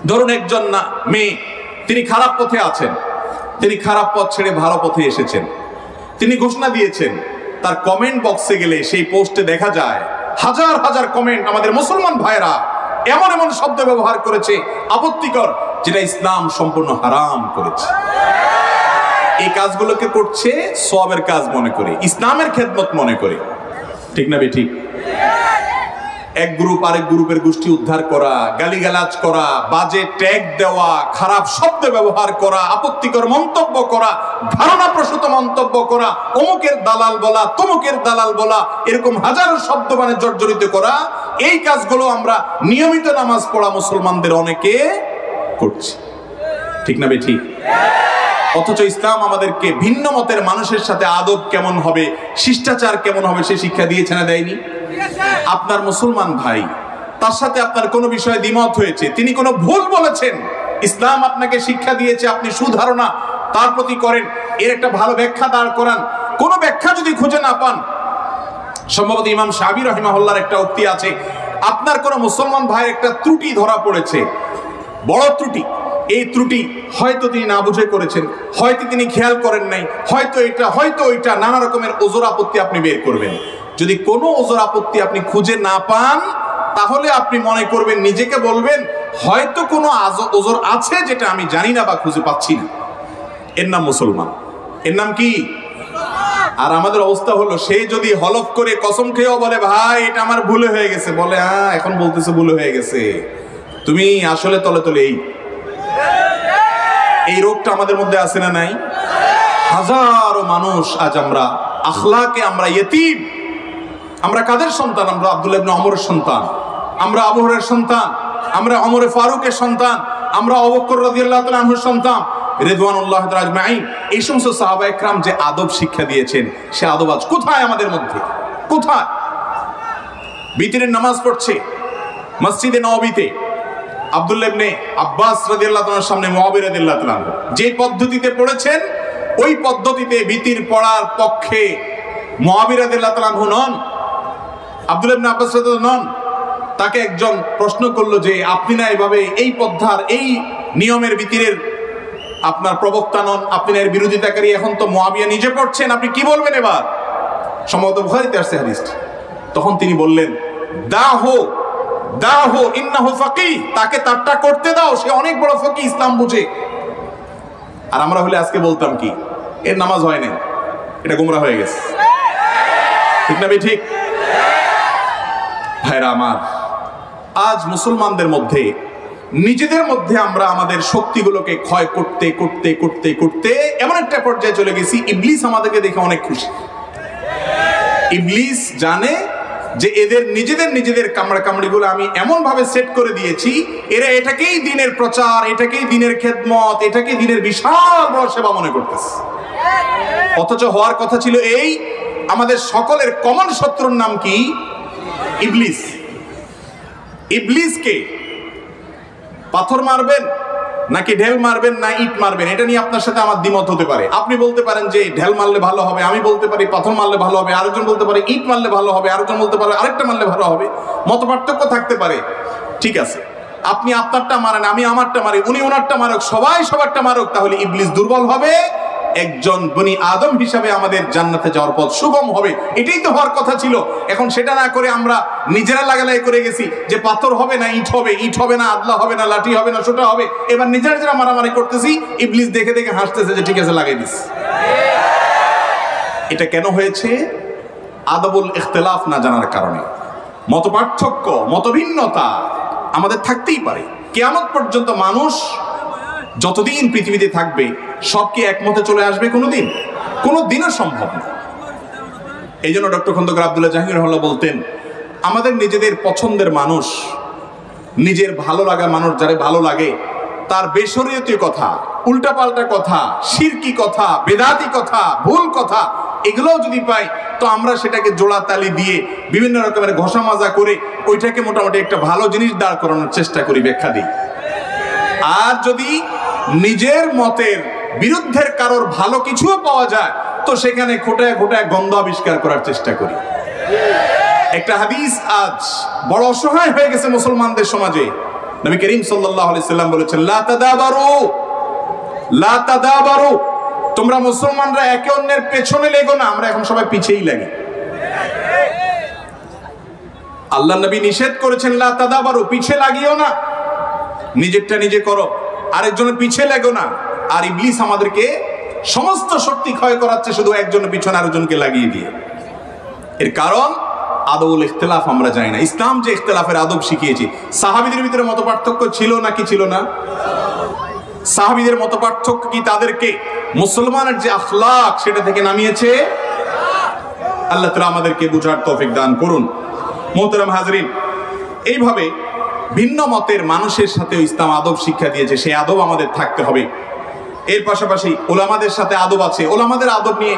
ধরুন একজন না মেয়ে, তিনি খারাপ পথে আছেন, তিনি খারাপ পথ ছেড়ে ভালো পথে এসেছেন, তিনি ঘোষণা দিয়েছেন, তার কমেন্ট বক্সে গেলে সেই পোস্টে দেখা যায় হাজার হাজার কমেন্ট। আমাদের মুসলমান ভাইরা এমন এমন শব্দ ব্যবহার করেছে আপত্তিকর, যেটা ইসলাম সম্পূর্ণ হারাম করেছে। এই কাজগুলোকে করছে সওয়াবের কাজ মনে করে, ইসলামের খেদমত মনে করে। ঠিক না বে ঠিক? এক গ্রুপ আরেক গ্রুপের গোষ্ঠী উদ্ধার করা, গালিগালাজ করা, বাজে ট্যাগ দেওয়া, খারাপ শব্দ ব্যবহার করা, আপত্তিকর মন্তব্য করা, ধারণাপ্রসূত মন্তব্য করা, অমুকের দালাল বলা, তমুকের দালাল বলা, এরকম হাজারো শব্দ মানে জর্জরিত করা, এই কাজগুলো আমরা নিয়মিত নামাজ পড়া মুসলমানদের অনেকে করছি। ঠিক না বে ঠিক? অথচ ইসলাম আমাদেরকে ভিন্ন মতের মানুষের সাথে আদব কেমন হবে, শিষ্টাচার কেমন হবে সে শিক্ষা দিয়েছে না দেয়নি? আপনার মুসলমান ভাই, তার সাথে আপনার কোনো বিষয়ে দ্বিমত হয়েছে, তিনি কোনো ভুল বলেছেন, ইসলাম আপনাকে শিক্ষা দিয়েছে আপনি সুধারণা তার প্রতি করেন, এর একটা ভালো ব্যাখ্যা দাঁড় করান। কোনো ব্যাখ্যা যদি খুঁজে না পান, সম্ভবত ইমাম শাফি রাহিমাহুল্লাহর একটা উক্তি আছে, আপনার কোনো মুসলমান ভাইয়ের একটা ত্রুটি ধরা পড়েছে, বড় ত্রুটি, এই ত্রুটি হয়তো তিনি না বুঝে করেছেন, হয়তো তিনি খেয়াল করেন নাই, হয়তো এটা হয়তো ওইটা, নানা রকমের ওজর আপত্তি আপনি বের করবেন। যদি কোনো ওজর আপত্তি আপনি খুঁজে না পান, তাহলে আপনি মনে করবেন, নিজেকে বলবেন হয়তো কোনো ওজর আছে যেটা আমি জানি না বা খুঁজে পাচ্ছি না। এর নাম মুসলমান, এর নাম কি? আর আমাদের অবস্থা হলো, সে যদি হলফ করে কসম খেয়েও বলে ভাই এটা আমার ভুলে হয়ে গেছে, বলে হ্যাঁ এখন বলতেছে ভুলে হয়ে গেছে, তুমি আসলে তলে তলে এই রোগটা আমাদের মধ্যে আছে না নাই? হাজারো মানুষ আজ আমরা আখলাকে আমরা ইতিম। আমরা কাদের সন্তান? আমরা আব্দুল্লাহ ইবনে ওমরের সন্তান, আমরা আবু হুরায়রার সন্তান, আমরা ওমরে ফারুকের সন্তান, আমরা আবু বকর রাদিয়াল্লাহু তাআলা আনহুর সন্তান, রিদওয়ানুল্লাহি তাআলা আজমাইন। এই সমস্ত সাহাবায়ে কেরাম যে আদব শিক্ষা দিয়েছেন, সে আদব আজ কোথায় আমাদের মধ্যে? কোথায়? বিতরের নামাজ পড়ছে মসজিদে নববীতে, আব্দুল্লাহ ইবনে আব্বাস রাদিয়াল্লাহু তাআলার সামনে মুআবিয়া রাদিয়াল্লাহু তাআলা যে পদ্ধতিতে পড়েছেন, ওই পদ্ধতিতে বিতির পড়ার পক্ষে মুআবিয়া রাদিয়াল্লাহু তাআলা নন, আব্দুল্লাহ ইবনে আব্বাস রাদিয়াল্লাহু নন। তাকে একজন প্রশ্ন করলো যে আপনি না এভাবে এই পদ্মার এই নিয়মের বিতিরের আপনার প্রবক্তা নন, আপনি না এর বিরোধিতাকারী, এখন তো মুআবিয়া নিজে পড়ছেন, আপনি কি বলবেন এবার? সম্ভবত বুখারীতে আসছে হাদিস। তখন তিনি বললেন দাহো ইন্নাহু ফাকিহ, তাকে তারটা করতে দাও, সে অনেক বড় ফকিহ, ইসলাম বুঝে। আর আমরা হলে আজকে বলতাম কি, এর নামাজ হয় না, এটা গোমরা হয়ে গেছে। ঠিক না বে ঠিক? ভাইরা আমার, আজ মুসলমানদের মধ্যে নিজেদের মধ্যে আমরা আমাদের শক্তিগুলোকে ক্ষয় করতে করতে করতে করতে এমন একটা পর্যায়ে চলে গেছি, ইবলিস আমাদেরকে দেখে অনেক খুশি। ইবলিস জানে যে এদের নিজেদের কামড়াকামড়িগুলো আমি এমন ভাবে সেট করে দিয়েছি, এরা এটাকেই দিনের প্রচার, এটাকেই দিনের খেদমত, এটাকেই দিনের বিশাল বড় সেবা মনে করতেছে। অথচ হওয়ার কথা ছিল এই, আমাদের সকলের কমন শত্রুর নাম কি? ইবলিস। ইবলিসকে পাথর মারবেন নাকি ঢেল মারবেন না ইট মারবেন, এটা নিয়ে আপনার সাথে আমার দ্বিমত হতে পারে। আপনি বলতে পারেন যে ঢেল মারলে ভালো হবে, আমি বলতে পারি পাথর মারলে ভালো হবে, আরেকজন বলতে পারে ইট মারলে ভালো হবে, আরেকজন বলতে পারে আরেকটা মারলে ভালো হবে। মত পার্থক্য থাকতে পারে, ঠিক আছে, আপনি আপনারটা মারেন, আমি আমারটা মারি, উনি ওনারটা মারুক, সবাই সবারটা মারুক, তাহলে ইবলিস দুর্বল হবে, একজন বনি আদম হিসাবে আমাদের জান্নাতে যাওয়ার পথ সুগম হবে। এটাই তো হওয়ার কথা ছিল। এখন সেটা না করে আমরা নিজেরা লাগালাই করে গেছি যে পাথর হবে না ইট হবে, ইট হবে না আদলা হবে না লাঠি হবে না সোটা হবে। এবার নিজেরা মারামারি করতেছি, ইবলিস দেখে দেখে হাসতেছে যে ঠিক আছে লাগাই দিস। এটা কেন হয়েছে? আদবুল ইখতিলাফ না জানার কারণে। মত পার্থক্য, মতভিন্নতা আমাদের থাকতেই পারে। কিয়ামত পর্যন্ত মানুষ যতদিন পৃথিবীতে থাকবে, সব কি একমতে চলে আসবে? কোনোদিনও সম্ভব না। এই জন্য ডক্টর খন্দকার আব্দুল্লাহ জাহাঙ্গীর রহমাতুল্লাহ বলতেন, আমাদের নিজেদের পছন্দের মানুষ, নিজের ভালো লাগা মানুষ যারে ভালো লাগে, তার বেশরীয়তীয় কথা, উল্টাপাল্টা কথা, শিরকি কথা, বেদাতি কথা, ভুল কথা, এগুলোও যদি পাই, তো আমরা সেটাকে জোড়া তালি দিয়ে বিভিন্ন রকমের ঘষা মাজা করে ওইটাকে মোটামুটি একটা ভালো জিনিস দাঁড় করানোর চেষ্টা করি, ব্যাখ্যা দিই। আর যদি নিজের মতের বিরুদ্ধের কারোর ভালো কিছুও পাওয়া যায়, তো সেখানে খোটায় খোটায় গন্ধ আবিষ্কার করার চেষ্টা করি। একটা হাদিস আজ বড় অসহায় হয়ে গেছে মুসলমানদের সমাজে। নবী করিম সাল্লাল্লাহু আলাইহি সাল্লাম বলেছেন লা তাদাবারু, লা তাদাবারু, তোমরা মুসলমানরা একে অন্যের পেছনে লেগো না। আমরা এখন সবাই পিছেই লাগি। আল্লাহ নবী নিষেধ করেছেন লা তাদাবারু, পিছে লাগিও না, নিজেরটা নিজে করো, আরেকজনের পিছে লাগো না। আর ইবলিস আমাদেরকে সমস্ত শক্তি ক্ষয় করাচ্ছে শুধু একজনের পিছনে আরেকজনকে লাগিয়ে দিয়ে। এর কারণ আদবুল ইখতিলাফ আমরা জানি না। ইসলাম যে ইখতিলাফের আদব শিখিয়েছে, সাহাবীদের ভিতরে মত পার্থক্য ছিল নাকি ছিল না? সাহাবীদের মত পার্থক্য কি তাদেরকে মুসলমানের যে আখলাক সেটা থেকে নামিয়েছে? আল্লাহ তাআলা আমাদেরকে বুঝার তৌফিক দান করুন। মোহতারাম হাজরিন, এইভাবে ভিন্ন মতের মানুষের সাথে ইসলাম আদব শিক্ষা দিয়েছে, সেই আদব আমাদের থাকতে হবে। এর পাশাপাশি ওলামাদের সাথে আদব আছে, ওলামাদের আদব নিয়ে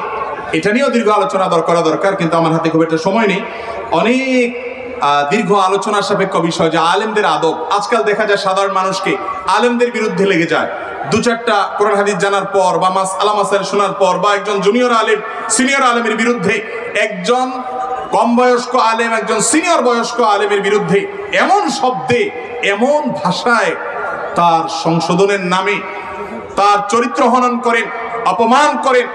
এটা নিয়েও দীর্ঘ আলোচনা করা দরকার, কিন্তু আমার হাতে খুব একটা সময় নেই। অনেক দীর্ঘ আলোচনার সাপেক্ষ বিষয় যে আলেমদের আদব। আজকাল দেখা যায় সাধারণ মানুষকে আলেমদের বিরুদ্ধে লেগে যায়। দু চারটা কোরআন হাদিস জানার পর বা মাসআলা মাসাইল শোনার পর বা একজন জুনিয়র আলেম সিনিয়র আলেমের বিরুদ্ধে, একজন কম বয়স্ক আলেম একজন সিনিয়র বয়স্ক আলেমের বিরুদ্ধে এমন শব্দে এমন ভাষায় তার সংশোধনের নামে তার চরিত্র হনন করেন, অপমান করেন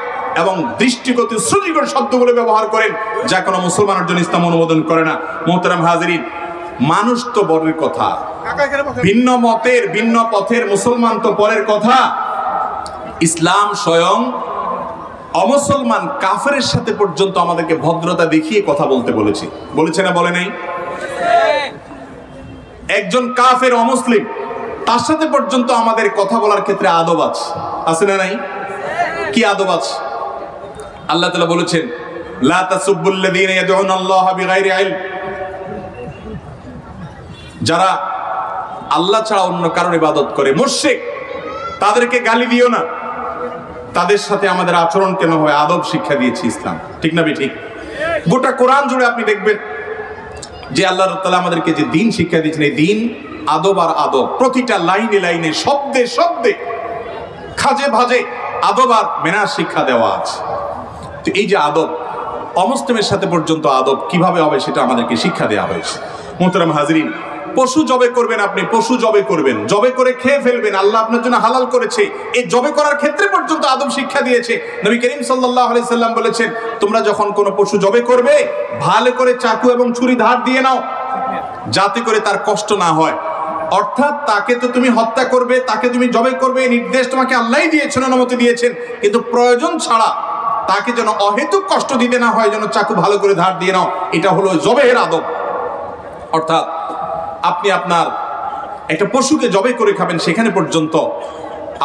এবং দৃষ্টিগত শ্রুতিকর শব্দগুলো ব্যবহার করেন যা কোনো মুসলমানের জন্য ইসলাম অনুমোদন করে না। মোহতারাম হাজিরিন, মানুষ তো বড়ের কথা, ভিন্ন মতের ভিন্ন পথের মুসলমান তো পরের কথা। ইসলাম স্বয়ং অমুসলমান কাফেরের সাথে পর্যন্ত আমাদেরকে ভদ্রতা দেখিয়ে কথা বলতে বলেছে না বলে নাই? একজন কাফের অমুসলিম তার সাথে পর্যন্ত আমাদের কথা বলার ক্ষেত্রে আদব আছে না নাই? কি আদব আছে? আল্লাহ তাআলা বলেছেন লা তাসুব্বুল্লাযীনা ইয়াদউনাল্লাহা বিগাইরি ইলম, যারা আল্লাহ ছাড়া অন্য কারোর ইবাদত করে, মুশরিক, তাদেরকে গালি দিও না। তাদের সাথে আমাদের আচরণ কেন হয় আদব শিক্ষা দিয়েছে ইসলাম, ঠিক না ঠিক? গোটা কোরআন জুড়ে আপনি দেখবেন যে আল্লাহ তাআলা আমাদেরকে যে দ্বীন শিক্ষা দিয়েছেন, এই দ্বীন আদব আর আদব, প্রতিটা লাইনে লাইনে শব্দে শব্দে খাজে ভাজে আদব আর মেনার শিক্ষা দেওয়া আছে। তো এই যে আদব, অমুসলিমের সাথে পর্যন্ত আদব কিভাবে হবে সেটা আমাদেরকে শিক্ষা দেওয়া হয়েছে। মোহতারাম হাজরিন, পশু জবে করবেন, আপনি পশু জবে করবেন, জবে করে খেয়ে ফেলবেন, আল্লাহ আপনার জন্য হালাল করেছে, এই জবে করার ক্ষেত্রে পর্যন্ত আদব শিক্ষা দিয়েছে। নবী করিম সাল্লাল্লাহু আলাইহি সাল্লাম বলেছেন, তোমরা যখন কোনো পশু জবে করবে ভালো করে চাকু এবং ছুরি ধার দিয়ে নাও, যাতে করে তার কষ্ট না হয়। অর্থাৎ তাকে তো তুমি হত্যা করবে, তাকে তুমি জবে করবে, এই নির্দেশ তোমাকে আল্লাহই দিয়েছেন, অনুমতি দিয়েছেন, কিন্তু প্রয়োজন ছাড়া তাকে যেন অহেতুক কষ্ট দিতে না হয়, যেন চাকু ভালো করে ধার দিয়ে নাও। এটা হলো জবেহের আদব। অর্থাৎ আপনি আপনার একটা পশুকে জবে করে খাবেন, সেখানে পর্যন্ত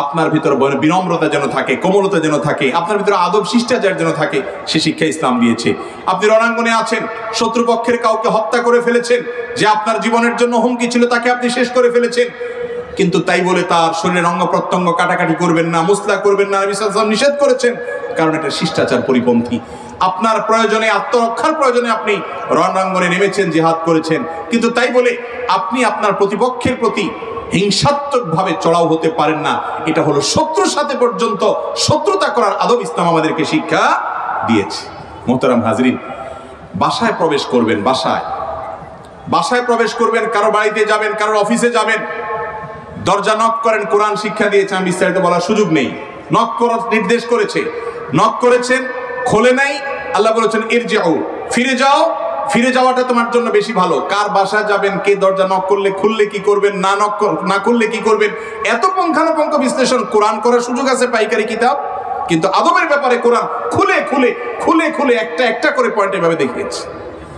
আপনার ভিতর বিনম্রতা যেন থাকে, কোমলতা যেন থাকে, আপনার ভিতরে আদব শিষ্টাচার যেন থাকে, সে শিক্ষা ইসলাম দিয়েছে। আপনি রণাঙ্গনে আছেন, শত্রুপক্ষের কাউকে হত্যা করে ফেলেছেন, যে আপনার জীবনের জন্য হুমকি ছিল তাকে আপনি শেষ করে ফেলেছেন, কিন্তু তাই বলে তার শরীরের অঙ্গ প্রত্যঙ্গ কাটাকাটি করবেন না, মুসলা করবেন না, নবী সাল্লাল্লাহু আলাইহি ওয়াসাল্লাম নিষেধ করেছেন, কারণ এটা শিষ্টাচার পরিপন্থী। আপনার প্রয়োজনে, আত্মরক্ষার প্রয়োজনে আপনি রণাঙ্গনে নেমেছেন, জিহাদ করেছেন, কিন্তু তাই বলে আপনি আপনার প্রতিপক্ষের প্রতি হিংসাত্মকভাবে চড়াও হতে পারেন না। এটা হলো শত্রুর সাথে পর্যন্ত শত্রুতা করার আদব ইসলাম আমাদেরকে শিক্ষা দিয়েছে। মোহতারাম হাজরিন, বাসায় প্রবেশ করবেন, বাসায় প্রবেশ করবেন, কারো বাড়িতে যাবেন, কারোর অফিসে যাবেন, দরজা নক করেন, কোরআন শিক্ষা দিয়েছে, আমি বিস্তারিত বলার সুযোগ নেই। নক করার নির্দেশ করেছে, নক করেছেন, খোলে নাই, আল্লাহ বলেছেন ইরজিউ, ফিরে যাও। ফিরে যাওয়াটা তোমার জন্য বেশি ভালো। কার বাসায় যাবেন, কে দরজা নক করলে খুললে কি করবেন, না করলে কি করবেন, এত পুঙ্খানুপুঙ্খ বিশ্লেষণ কোরআন করার সুযোগ আছে পাইকারি কিতাব, কিন্তু আদবের ব্যাপারে কোরআন খুলে খুলে খুলে খুলে একটা একটা করে পয়েন্ট এভাবে দেখিয়েছে।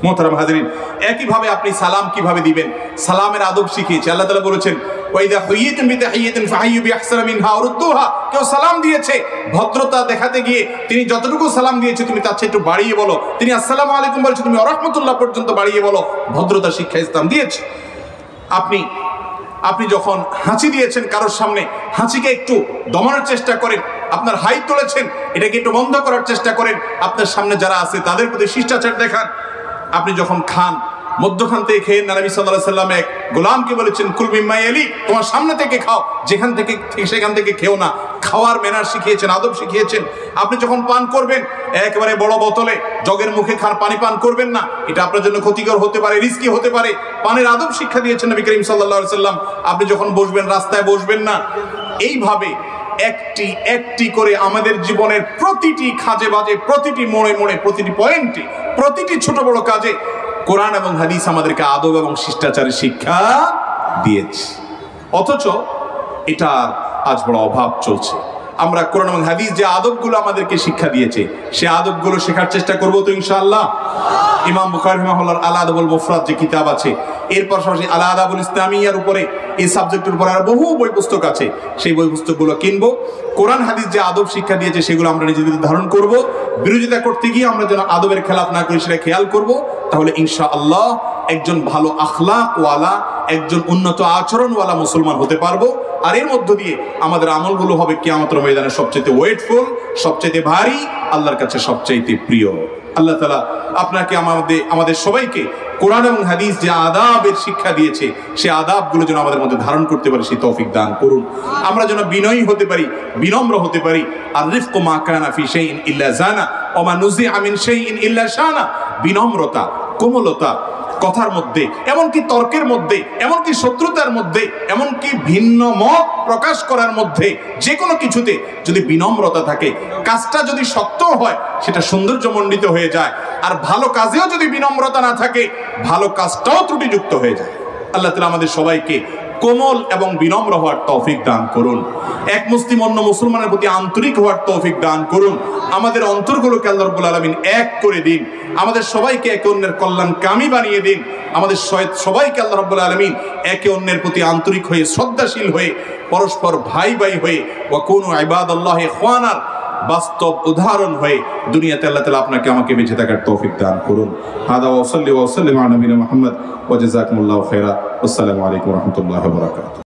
মোহতারাম হাজরিন, একইভাবে আপনি সালাম কিভাবে দিবেন, সালামের আদব শিখিয়েছে। আল্লাহ তাআলা বলেছেন ওয়াইদা হুইয়িতুম বিতাহিয়াতিন ফাহাইয়ু বিআহসানা মিনহা আও রুদ্দুহা, কেউ সালাম দিয়েছে, ভদ্রতা দেখাতে গিয়ে তিনি যতটুকু সালাম দিয়েছে তুমি তার চেয়ে একটু বাড়িয়ে বলো। তিনি আসসালামু আলাইকুম বলেছে, তুমি ওয়া রাহমাতুল্লাহ পর্যন্ত বাড়িয়ে বলো। ভদ্রতা শিক্ষা ইসলাম দিয়েছে। আপনি যখন হাঁচি দিয়েছেন কারোর সামনে, হাঁচিকে একটু দমানোর চেষ্টা করেন, আপনার হাই তুলেছেন, এটাকে একটু বন্ধ করার চেষ্টা করেন, আপনার সামনে যারা আছে তাদের প্রতি শিষ্টাচার দেখান। আপনি যখন খান, মধ্যখান থেকে খেয়ে নবী সাল্লাল্লাহু আলাইহি ওয়াসাল্লাম এক গোলামকে বলেছেন কুল মিম্মা ইয়ালি, তোমার সামনে থেকে খাও, যেখান থেকে সেখান থেকে খেও না। খাওয়ার ম্যানার শিখিয়েছেন, আদব শিখিয়েছেন। আপনি যখন পান করবেন একেবারে বড় বোতলে জগের মুখে পানি পান করবেন না, এটা আপনার জন্য ক্ষতিকর হতে পারে, রিস্কি হতে পারে। পানের আদব শিক্ষা দিয়েছেন নবী করিম সাল্লাল্লাহু আলাইহি সাল্লাম। আপনি যখন বসবেন রাস্তায় বসবেন না। এইভাবে একটি একটি করে আমাদের জীবনের প্রতিটি খাজে বাজে, প্রতিটি মোড়ে মোড়ে, প্রতিটি পয়েন্টে, প্রতিটি ছোট বড় কাজে কোরআন এবং হাদিস আমাদেরকে আদব এবং শিষ্টাচারের শিক্ষা দিয়েছে। অথচ এটা আজ বড় অভাব চলছে। আমরা কোরআন এবং হাদিস যে আদবগুলো আমাদেরকে শিক্ষা দিয়েছে সে আদবগুলো শেখার চেষ্টা করব তো ইনশাআল্লাহ। ইমাম বুখারী রাহিমাহুল্লাহর আল আদাবুল মুফরাদ যে কিতাব আছে, এর পাশাপাশি আল আদাবুল ইসলামিয়ার উপরে, এই সাবজেক্টের উপরে আর বহু বই পুস্তক আছে। সেই বই পুস্তকগুলো কিনবো। কোরআন হাদিস যে আদব শিক্ষা দিয়েছে সেগুলো আমরা নিজেদের ধারণ করব। বিরোধিতা করতে গিয়ে আমরা যেন আদবের খেলাফ না করি সেটা খেয়াল করব। তাহলে ইনশাআল্লাহ একজন ভালো আখলাকওয়ালা, একজন উন্নত আচরণওয়ালা মুসলমান হতে পারবো। আর এর মধ্য দিয়ে আমাদের আমলগুলো হবে কিয়ামতের ময়দানে সবচেয়ে ওয়েটফুল, সবচেয়ে ভারী, আল্লাহর কাছে সবচেয়ে প্রিয়। আল্লাহ তাআলা আপনাকে আমাদের সবাইকে কোরআন এবং হাদিস যে আদাবের শিক্ষা দিয়েছে সে আদাবগুলো যেন আমাদের মধ্যে ধারণ করতে পারি সেই তৌফিক দান করুন। আমরা যেন বিনয়ী হতে পারি, বিনম্র হতে পারি। আর রিফকু মা কানা ফি শাইইন ইল্লা জানা ওয়া মা নুজিআ মিন শাইইন ইল্লা শানা। বিনম্রতা, কোমলতা কথার মধ্যে, এমনকি তর্কের মধ্যে, এমনকি শত্রুতার মধ্যে, এমনকি ভিন্ন মত প্রকাশ করার মধ্যে, যে কোনো কিছুতে যদি বিনম্রতা থাকে, কাজটা যদি শক্ত হয় সেটা সৌন্দর্যমণ্ডিত হয়ে যায়। আর ভালো কাজেও যদি বিনম্রতা না থাকে ভালো কাজটাও ত্রুটিযুক্ত হয়ে যায়। আল্লাহ তাআলা আমাদের সবাইকে কোমল এবং বিনম্র হওয়ার তৌফিক দান করুন। এক মুসলিম অন্য মুসলমানের প্রতি আন্তরিক হওয়ার তৌফিক দান করুন। আমাদের অন্তরগুলোকে আল্লাহ রাব্বুল আলামিন এক করে দিন। আমাদের সবাইকে একে অন্যের কল্যাণকামী বানিয়ে দিন। আমাদের সবাইকে আল্লাহ রাব্বুল আলামিন একে অন্যের প্রতি আন্তরিক হয়ে, শ্রদ্ধাশীল হয়ে, পরস্পর ভাই ভাই হয়ে, ওয়া কুনু ইবাদাল্লাহি ইখওয়ানার বাস্তব উদাহরণ হয়ে দুনিয়াতে আল্লাহ তাআলা আপনাকে আমাকে বেঁচে থাকার তৌফিক দান করুন। হাদা ওয়া সাল্লি ওয়া সাল্লিম আলা নবিয়িনা মুহাম্মদ ওয়া জাযাকুমুল্লাহু খাইরা। আসসালামু আলাইকুম ওয়া রাহমাতুল্লাহি ওয়া বারাকাতুহু।